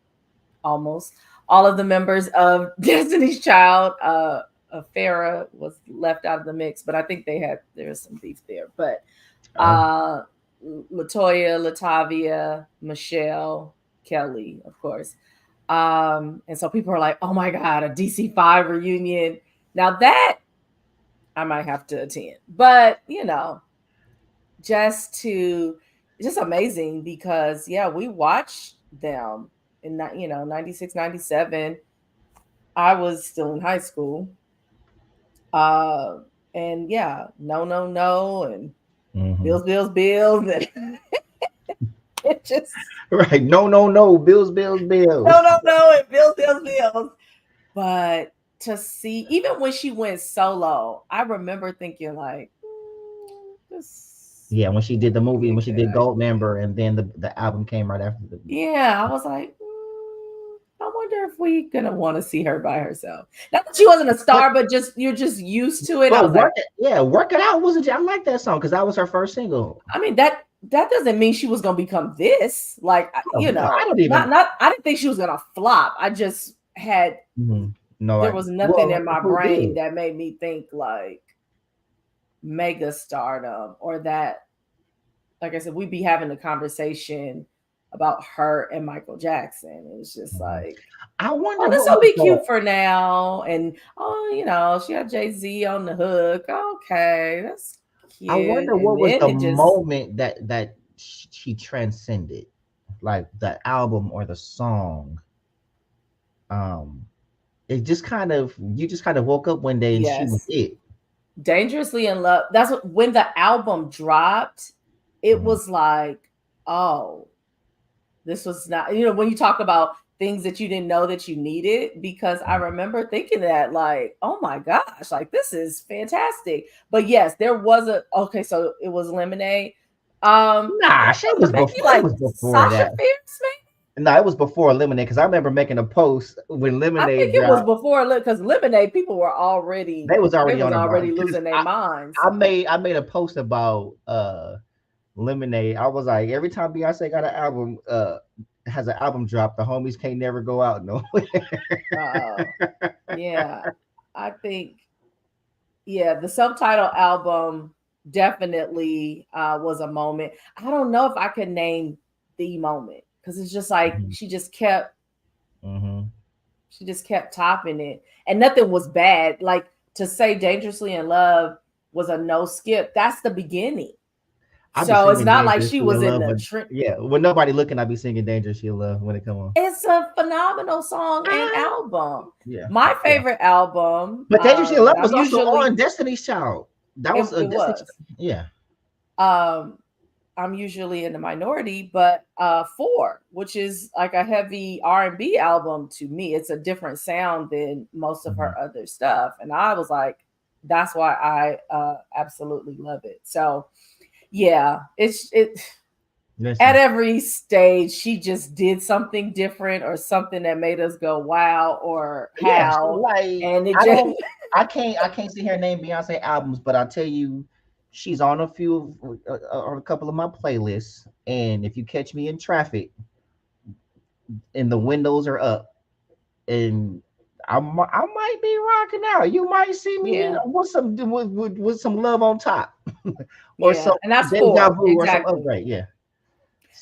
almost all of the members of Destiny's Child. Farrah was left out of the mix, but I think there was some beef there. But Oh, uh, Latoya, Latavia, Michelle, Kelly, of course. And so people are like, "Oh my God, a DC5 reunion!" Now that I might have to attend, but just to just amazing because yeah, we watched them in 96, 97. I was still in high school. Uh and yeah, no, no, no, and hmm. bills, bills, bills, and it just Right. No, no, no. Bills, bills, no, bills. no, no, and bills, bills, bills. But to see, even when she went solo, I remember thinking like, this Yeah, when she did the might movie, be a when she good did Gold idea. Member, and then the album came right after the. Yeah, I was like, I wonder if we gonna want to see her by herself. Not that she wasn't a But star, but just you're just used to it. I but was like, work it, yeah, work it out wasn't. I like that song because that was her first single. I mean that doesn't mean she was gonna become this. Like Oh, no, I don't not even. not. I didn't think she was gonna flop. I just had Mhm. No, there I was nothing well, in my who brain did? that made me think like mega stardom or that. Like I said, we'd be having a conversation about her and Michael Jackson. It was just Mhm. like, I oh, wonder this what will was be the. cute for now. And oh, she had Jay-Z on the hook. Okay, that's I cute. wonder And what was then the it just moment that she transcended, like the album or the song. Um, it just kind of you just kind of woke up one day and she was yes. it. Dangerously in Love. That's what when the album dropped, it Mhm. was like, oh, this was not, when you talk about things that you didn't know that you needed, because I remember thinking that, like, oh my gosh, like this is fantastic. But yes, there was okay, so it was Lemonade. Nah, she was maybe before. It like was before Sasha that. Fierce, maybe. No, it was before Lemonade because I remember making a post when I Lemonade think it was dropped. before because Lemonade people were They was already on the run because losing their minds. I made a post about Lemonade. I was like, every time Beyonce got an album, has an album drop, the homies can't never go out no. Yeah, I think the subtitle album definitely was a moment. I don't know if I could name the moment because it's just like Mhm. Mhm. she just kept topping it, and nothing was bad. Like to say "Dangerously in Love" was a no skip. That's the beginning. I be So it's singing not like Dangerous she in was in Love, the but yeah, when nobody looking, I be singing Dangerous in Love when it come on. It's a phenomenal song and album. Yeah, My yeah. favorite album But Dangerous in Love that I'm was also usually on Destiny's Child. That was a it Destiny's. was Yeah. um I'm usually in the minority, but Four, which is like a heavy R&B album to me, it's a different sound than most of her Mhm. other stuff, and I was like, that's why I absolutely love it. So yeah, it at Listen. every stage she just did something different or something that made us go wow or Yeah, so how, like and it just I can't see her name Beyonce albums, but I'll tell you, she's on a few on a couple of my playlists. And if you catch me in traffic and the windows are up, and I might be rocking out, you might see me, yeah, with some love on top, or some yeah, and that's deja Four vu, or some exactly. upgrade. Yeah.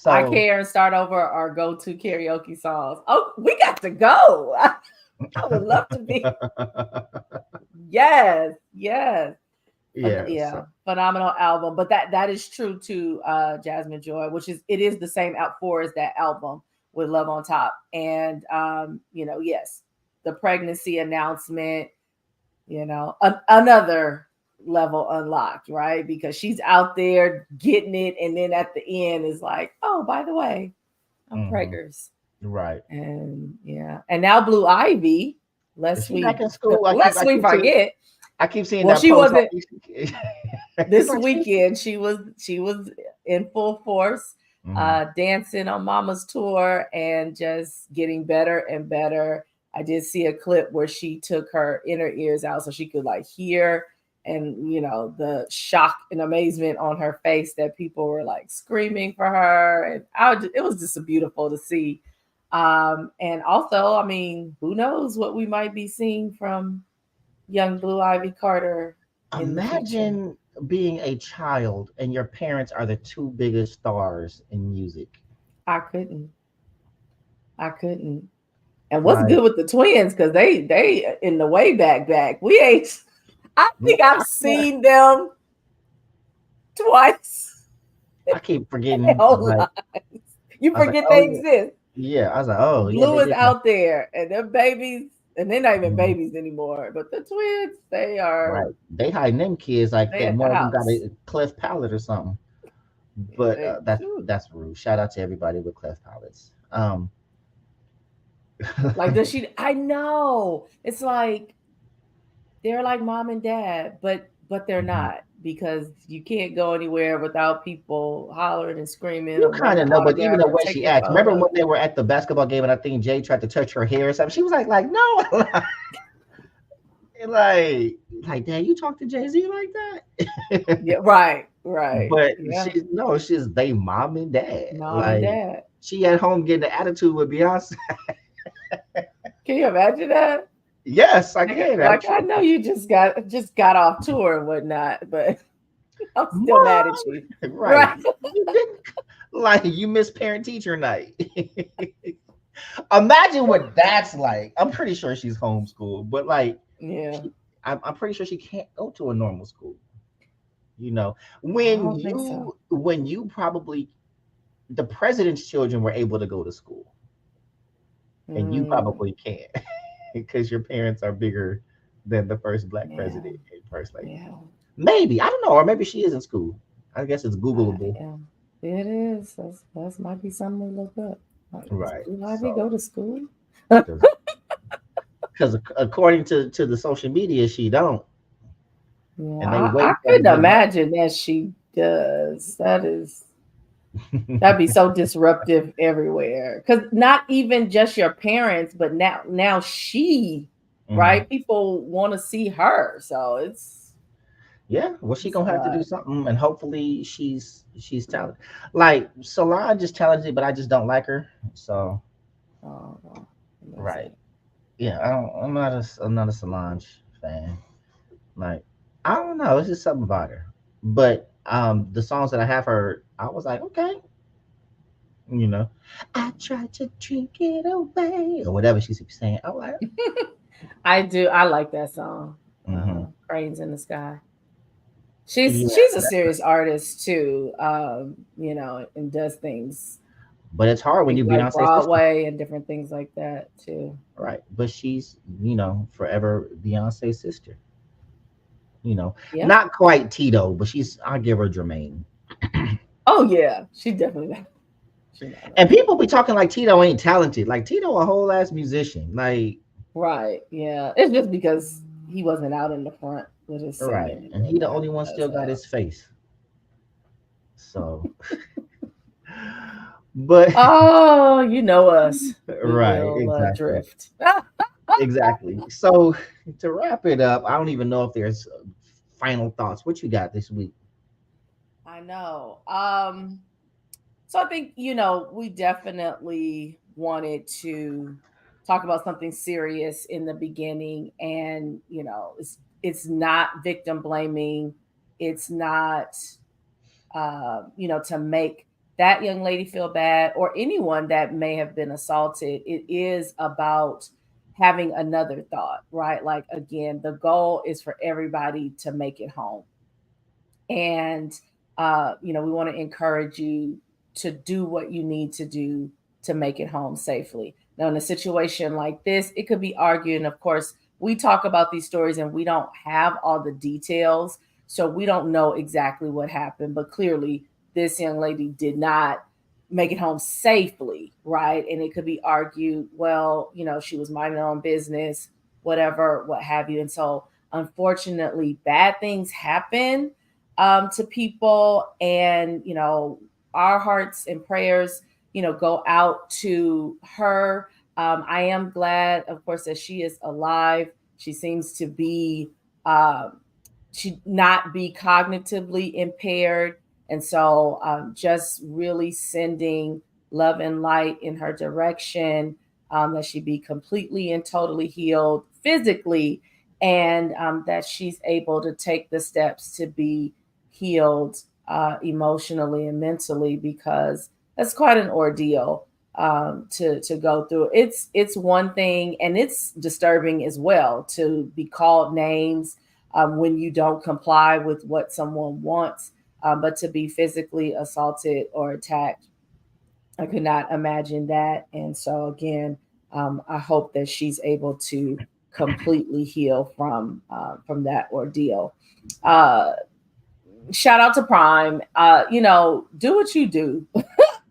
I So Care and Start Over are go-to karaoke songs. Oh, we got to go. I would love to be. Yes, yes. yeah. Yeah, So phenomenal album. But that is true to Jasmine Joy, which is it is the same out for as that album with Love on Top. And yes, the pregnancy announcement, another level unlocked, right? Because she's out there getting it, and then at the end is like, oh, by the way, I'm mhm, preggers. right. And yeah, and now Blue Ivy, Is lest she back we in school? lest we forget. I keep seeing Well, that she post on wasn't it's this like weekend. She was in full force, mhm. dancing on Mama's tour and just getting better and better. I did see a clip where she took her inner ears out so she could like hear, and the shock and amazement on her face that people were like screaming for her, and it was just beautiful to see. And also, I mean, who knows what we might be seeing from young Blue Ivy Carter in the future. Imagine being a child and your parents are the two biggest stars in music. I couldn't. I couldn't. And what's Like, good with the twins? Because they in the way back. We ain't. I think I've seen them twice I keep in their forgetting. whole Like, lives. You I was like, forget oh they yeah, exist. yeah. I was like, oh yeah, Blue they is did that. out there, and their babies, and they're not even Mhm. babies anymore. But the twins, Right. They hiding them kids like they they at the one of them got house. a cleft palate or something. Yeah, But they. that's rude. Shout out to everybody with cleft palates. Like does she? I know. It's like they're like mom and dad, but they're Mhm. not because you can't go anywhere without people hollering and screaming You and kind wanting of an know, but even autograph the or way she taking acts. Remember photos. when they were at the basketball game and I think Jay tried to touch her hair or something? She was like no, like Dad, you talk to Jay Z like that? Yeah, right. But Yeah, she's they mom and dad. mom and Like dad. she at home getting an attitude with Beyonce. Can you imagine that? Yes, I can I actually. know you just got off tour and whatnot, but I'm still mad at Mom, you. right? Right. You didn't like you miss parent teacher night. Imagine what that's like. I'm pretty sure she's homeschooled, but like Yeah. I'm pretty sure she can't go to a normal school. You know, I don't think so. when you probably the president's children were able to go to school, and you Mm, probably can't because your parents are bigger than the first black yeah. president and first lady. Yeah. Maybe I don't know, or maybe she is in school. I guess it's Googleable, Yeah. It is. That might be something to look up. Does right? Blue Ivy So go to school? because according to the social media, she don't, Yeah, and they I wait for her to couldn't get home. imagine that she does. That is. That'd be so disruptive everywhere. Because not even just your parents, but now she, Mhm. right? People want to see her. So Yeah, well, she it's a gonna have to do lot. something, and hopefully she's talented. Like Solange is talented, but I just don't like her. So Oh, well, right, listen. yeah, I'm not a Solange fan. Like I don't know, it's just something about her. But the songs that I have heard, I was like, okay, you know, I tried to drink it away or whatever she's saying. I was like, I do. I like that song. mm-hmm. Cranes in the Sky. Yeah, She's a serious artist too. And does things but it's hard when things you like Beyonce's sister. Broadway and different things like that too. Right, but she's forever Beyonce's sister. Yeah. Not quite Tito, but I'll give her Jermaine. Oh yeah, she definitely not. She not And on that. people be talking like Tito ain't talented. Like Tito, a whole ass musician. Like, Right. Yeah. It's just because he wasn't out in the front with his right, singing and doing he the that. only one That's still got his face. So, but Oh, you know us. We right, will exactly, drift. exactly. So to wrap it up, I don't even know if there's final thoughts. What you got this week? I know. So I think, we definitely wanted to talk about something serious in the beginning, and it's not victim blaming. It's not to make that young lady feel bad or anyone that may have been assaulted. It is about having another thought, right? Like, again, the goal is for everybody to make it home. And, we want to encourage you to do what you need to do to make it home safely. Now, in a situation like this, it could be argued. And of course, we talk about these stories and we don't have all the details. So we don't know exactly what happened. But clearly, this young lady did not make it home safely, right? And it could be argued, well, she was minding her own business, whatever, what have you. And so, unfortunately, bad things happen to people. And, our hearts and prayers, go out to her. I am glad, of course, that she is alive. She seems to be, she not be cognitively impaired. And so just really sending love and light in her direction, that she be completely and totally healed physically, and that she's able to take the steps to be healed emotionally and mentally, because that's quite an ordeal to go through. It's one thing, and it's disturbing as well to be called names when you don't comply with what someone wants, but to be physically assaulted or attacked, I could not imagine that. And so again, I hope that she's able to completely heal from that ordeal. Uh, Shout out to Prime. Do what you do,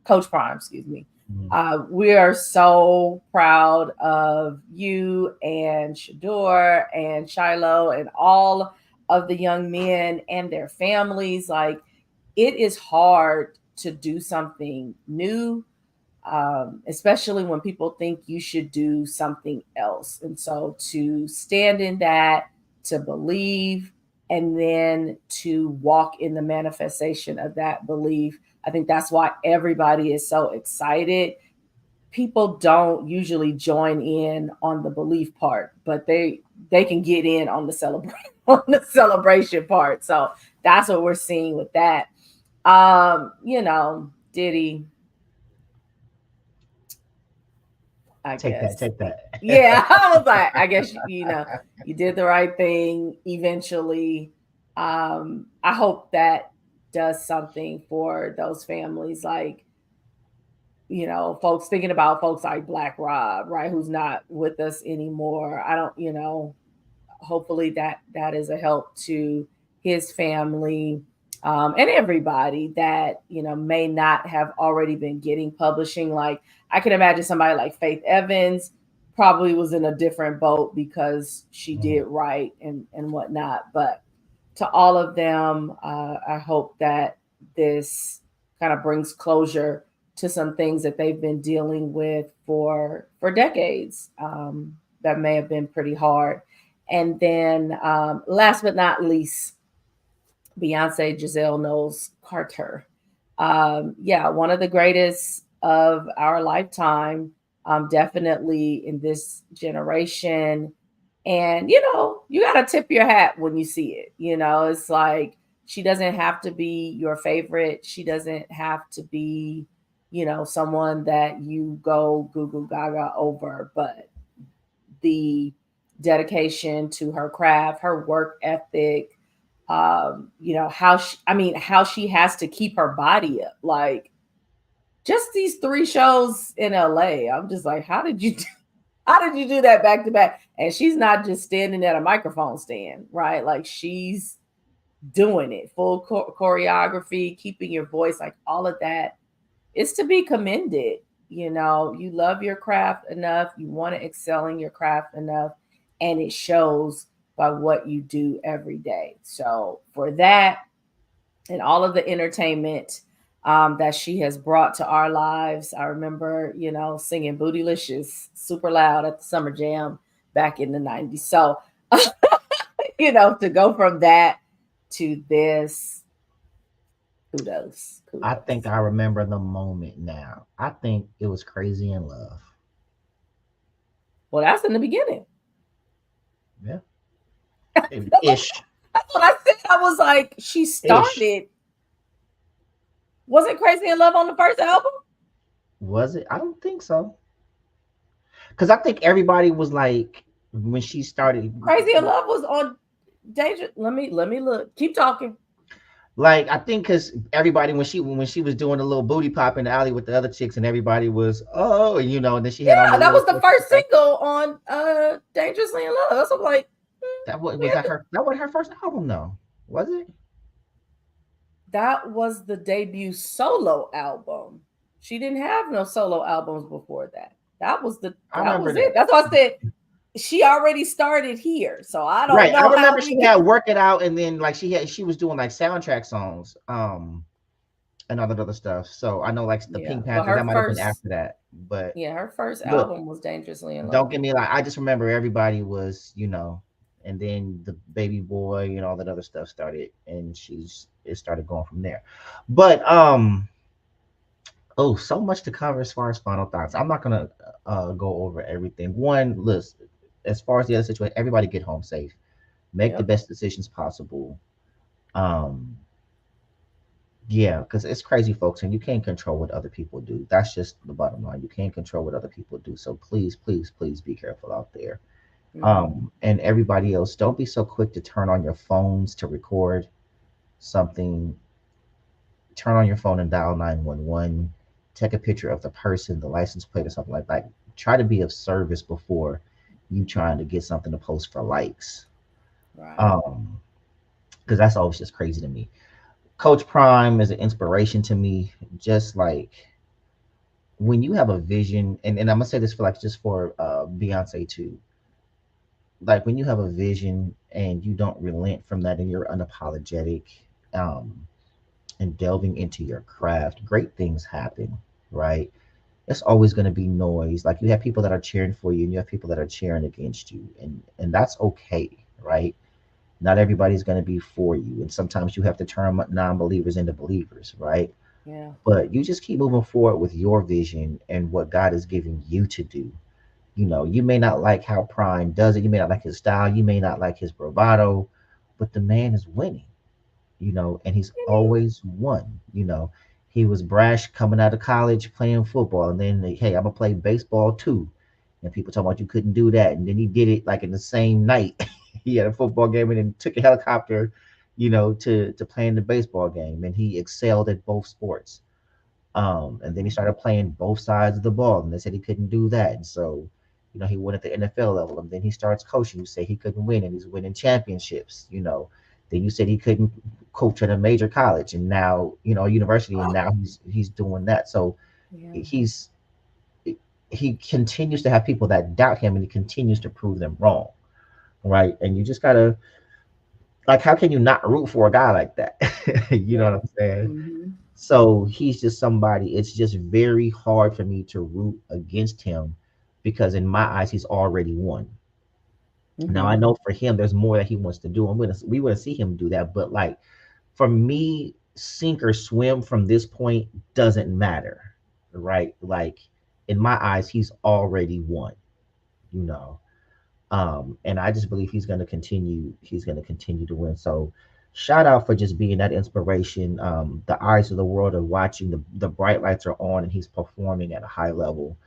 Coach Prime. Excuse me. Mhm. We are so proud of you and Shador and Shiloh and all of the young men and their families. Like, it is hard to do something new, especially when people think you should do something else. And so to stand in that, to believe, and then to walk in the manifestation of that belief, I think that's why everybody is so excited. People don't usually join in on the belief part, but they can get in on the celebration part. So that's what we're seeing with that. Diddy, I Take that, guess. take that. Yeah, I was like, I guess you did the right thing eventually. I hope that does something for those families, like, folks thinking about folks like Black Rob, right, who's not with us anymore. I don't, hopefully that is a help to his family, and everybody that may not have already been getting publishing. Like, I can imagine somebody like Faith Evans probably was in a different boat because she Mhm. did right and whatnot. But to all of them, I hope that this kind of brings closure to some things that they've been dealing with for decades, that may have been pretty hard. And then last but not least, Beyonce Giselle Knowles Carter. Yeah, one of the greatest of our lifetime, definitely in this generation. And, you know, you got to tip your hat when you see it. You know, it's like she doesn't have to be your favorite. She doesn't have to be, you know, someone that you go goo goo gaga over, but the dedication to her craft, her work ethic, you know, how she has to keep her body up. Like just these 3 shows in LA. I'm just like, how did you do that back to back? And she's not just standing at a microphone stand, right? Like she's doing it full choreography, keeping your voice, like all of that is to be commended. You know, you love your craft enough, you want to excel in your craft enough, and it shows by what you do every day. So for that and all of the entertainment that she has brought to our lives, I remember, you know, singing Bootylicious super loud at the Summer Jam back in the 90s. So, you know, to go from that to this, kudos. I think I remember the moment now. I think it was Crazy in Love. Well, that's in the beginning. Yeah. Ish. That's what I said. I was like, she started. Ish. Wasn't Crazy in Love on the first album? Was it? I don't think so. Because I think everybody was like, when she started. Crazy in Love was on Danger. Let me look. Keep talking. Like I think because everybody when she was doing a little booty pop in the alley with the other chicks and everybody was you know, and then she had that was the first single on Dangerously in Love. That's what I'm like. That wasn't her first album though, was it? That was the debut solo album. She didn't have no solo albums before that. That was it. That's why I said she already started here, so I don't know. I remember she had Work It Out, and then like she was doing like soundtrack songs, and all that other stuff. So I know like the Pink Panther that might have been after that, but yeah, her first album was Dangerously in Love. Don't get me like I just remember everybody was, you know, and then the Baby Boy and all that other stuff started, and it started going from there. But so much to cover as far as final thoughts. I'm not gonna go over everything. One, list as far as the other situation, everybody get home safe. Make the best decisions possible. Yeah, because it's crazy, folks, and you can't control what other people do. That's just the bottom line. You can't control what other people do. So please, please, please be careful out there. And everybody else, don't be so quick to turn on your phones to record something. Turn on your phone and dial 911. Take a picture of the person, the license plate, or something like that. Try to be of service before you trying to get something to post for likes. Right. Because that's always just crazy to me. Coach Prime is an inspiration to me. Just like when you have a vision, and I'm gonna say this for Beyonce too. Like when you have a vision and you don't relent from that, and you're unapologetic, and delving into your craft, great things happen, right? It's always going to be noise. Like you have people that are cheering for you and you have people that are cheering against you, and that's okay, right? Not everybody's going to be for you, and sometimes you have to turn non-believers into believers, right? Yeah. But you just keep moving forward with your vision and what God is giving you to do. You know, you may not like how Prime does it, you may not like his style, you may not like his bravado, but the man is winning, you know, and he's always won. You know, he was brash coming out of college playing football, and then hey, I'm gonna play baseball too. And people talking about you couldn't do that, and then he did it like in the same night. He had a football game and then took a helicopter, you know, to play in the baseball game, and he excelled at both sports. And then he started playing both sides of the ball, and they said he couldn't do that, and so. You know, he went at the NFL level, and then he starts coaching. You say he couldn't win, and he's winning championships. You know, then you said he couldn't coach at a major college, and now university, and now he's doing that. So he continues to have people that doubt him, and he continues to prove them wrong, right? And you just gotta how can you not root for a guy like that? You know what I'm saying? So he's just somebody, it's just very hard for me to root against him because in my eyes he's already won. Now I Mm-hmm. know for him there's more that he wants to do. We want to see him do that, but like for me, sink or swim from this point doesn't matter, right? Like in my eyes, he's already won, you know. And I just believe he's gonna continue, to win. So shout out for just being that inspiration. The eyes of the world are watching, the bright lights are on and he's performing at a high level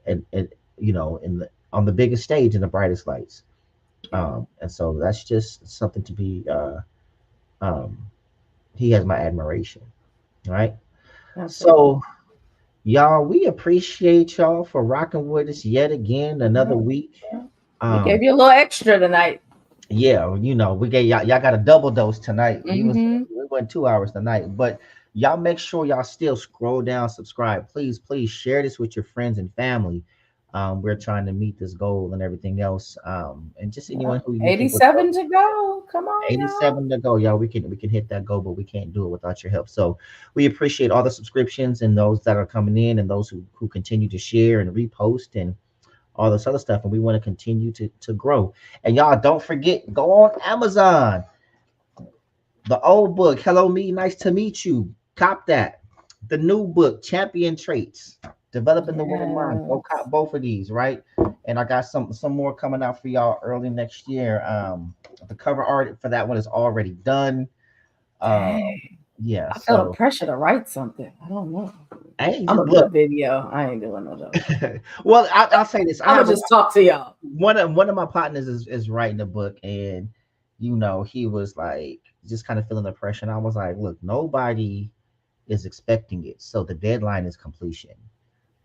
and in the on the biggest stage in the brightest lights. Yeah, And so that's just something to be um he has my admiration, right? absolutely. So y'all, we appreciate y'all for rocking with us yet again another Yeah, week. yeah. We Um, gave you a little extra tonight. yeah, we gave y'all got a double dose tonight. Mm-hmm. We went 2 hours tonight, but y'all make sure y'all still scroll down, subscribe. Please share this with your friends and family. We're trying to meet this goal and everything else. And just Yeah. anyone who you think would 87 to go. Come on, y'all. 87 to go, y'all. We can hit that goal, but we can't do it without your help. So we appreciate all the subscriptions and those that are coming in and those who continue to share and repost and all this other stuff. And we want to continue to grow. And y'all don't forget, go on Amazon. The old book, Hello Me, Nice to Meet You. Cop that. The new book, Champion Traits, Developing the Winning Mind. Go Yes. cop both of these, right? And I got some more coming out for y'all early next year. The cover art for that one is already done. Uh, Dang. yeah. I feel the So pressure to write something. I don't know. hey, I'm just gonna do a look. video. I ain't doing no joke. Well, I'll say this. I I'm gonna have just talk to y'all. one of my partners is writing a book, and he was like just kind of feeling the pressure. And I was like, look, nobody is expecting it, so the deadline is completion,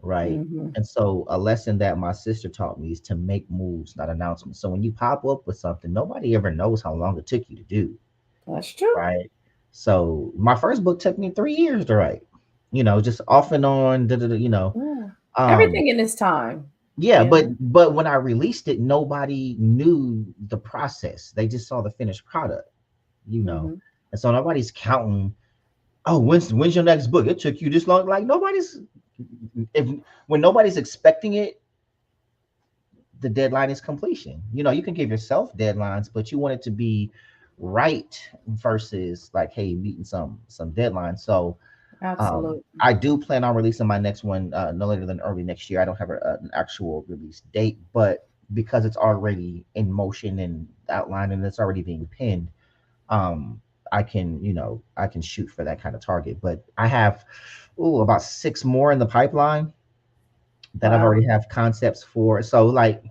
right? Mm-hmm. And so a lesson that my sister taught me is to make moves, not announcements. So when you pop up with something, nobody ever knows how long it took you to do, That's true. right? So my first book took me 3 years to write, just off and on, Yeah. um, Everything in its time. yeah, You but know. when I released it, nobody knew the process. They just saw the finished product, you know. Mm-hmm. And so nobody's counting, oh, when's your next book? It took you this long. Like nobody's if when nobody's expecting it, the deadline is completion. You can give yourself deadlines, but you want it to be right versus like, hey, meeting some deadlines. So Absolutely. I do plan on releasing my next one no later than early next year. I don't have an actual release date, but because it's already in motion and outlined and it's already being pinned, um, I can shoot for that kind of target. But I have about 6 more in the pipeline that I've Wow. already have concepts for. So like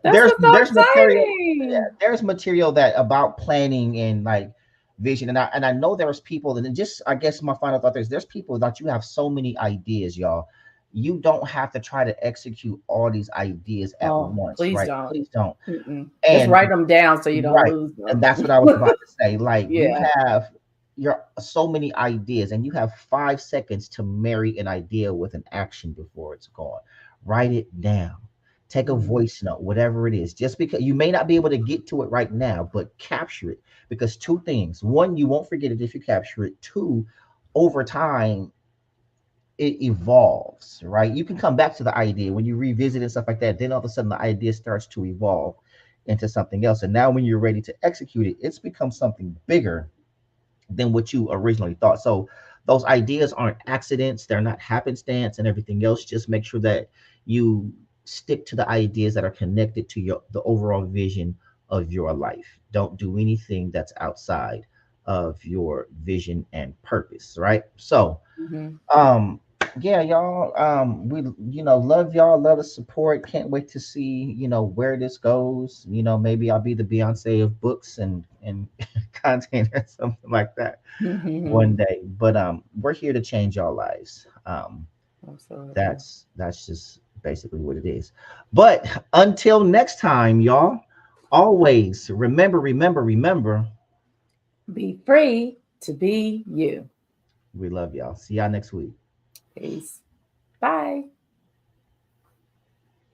That's what's so there's material, yeah, exciting. there's material that about planning and like vision, and I know there's people, and then just I guess my final thought is there's people that you have so many ideas, y'all. You don't have to try to execute all these ideas at Oh, once, please right? don't. Please don't. Mm-mm. Just And write them down so you don't right, lose and them. that's what I was about to say. Like you Yeah. have your so many ideas, and you have 5 seconds to marry an idea with an action before it's gone. Write it down. Take a Mm-hmm. voice note, whatever it is. Just because you may not be able to get to it right now, but capture it. Because two things: one, you won't forget it if you capture it. Two, over time, it evolves, right? You can come back to the idea when you revisit and stuff like that. Then all of a sudden, the idea starts to evolve into something else. And now, when you're ready to execute it, it's become something bigger than what you originally thought. So, those ideas aren't accidents, they're not happenstance and everything else. Just make sure that you stick to the ideas that are connected to the overall vision of your life. Don't do anything that's outside of your vision and purpose, right? So, Mm-hmm. um, yeah, y'all. We love y'all, love the support. Can't wait to see where this goes. Maybe I'll be the Beyonce of books and content or something like that one Mm-hmm. day. But we're here to change y'all lives. Absolutely. That's just basically what it is. But until next time, y'all. Always remember. Be free to be you. We love y'all. See y'all next week. Peace. Bye.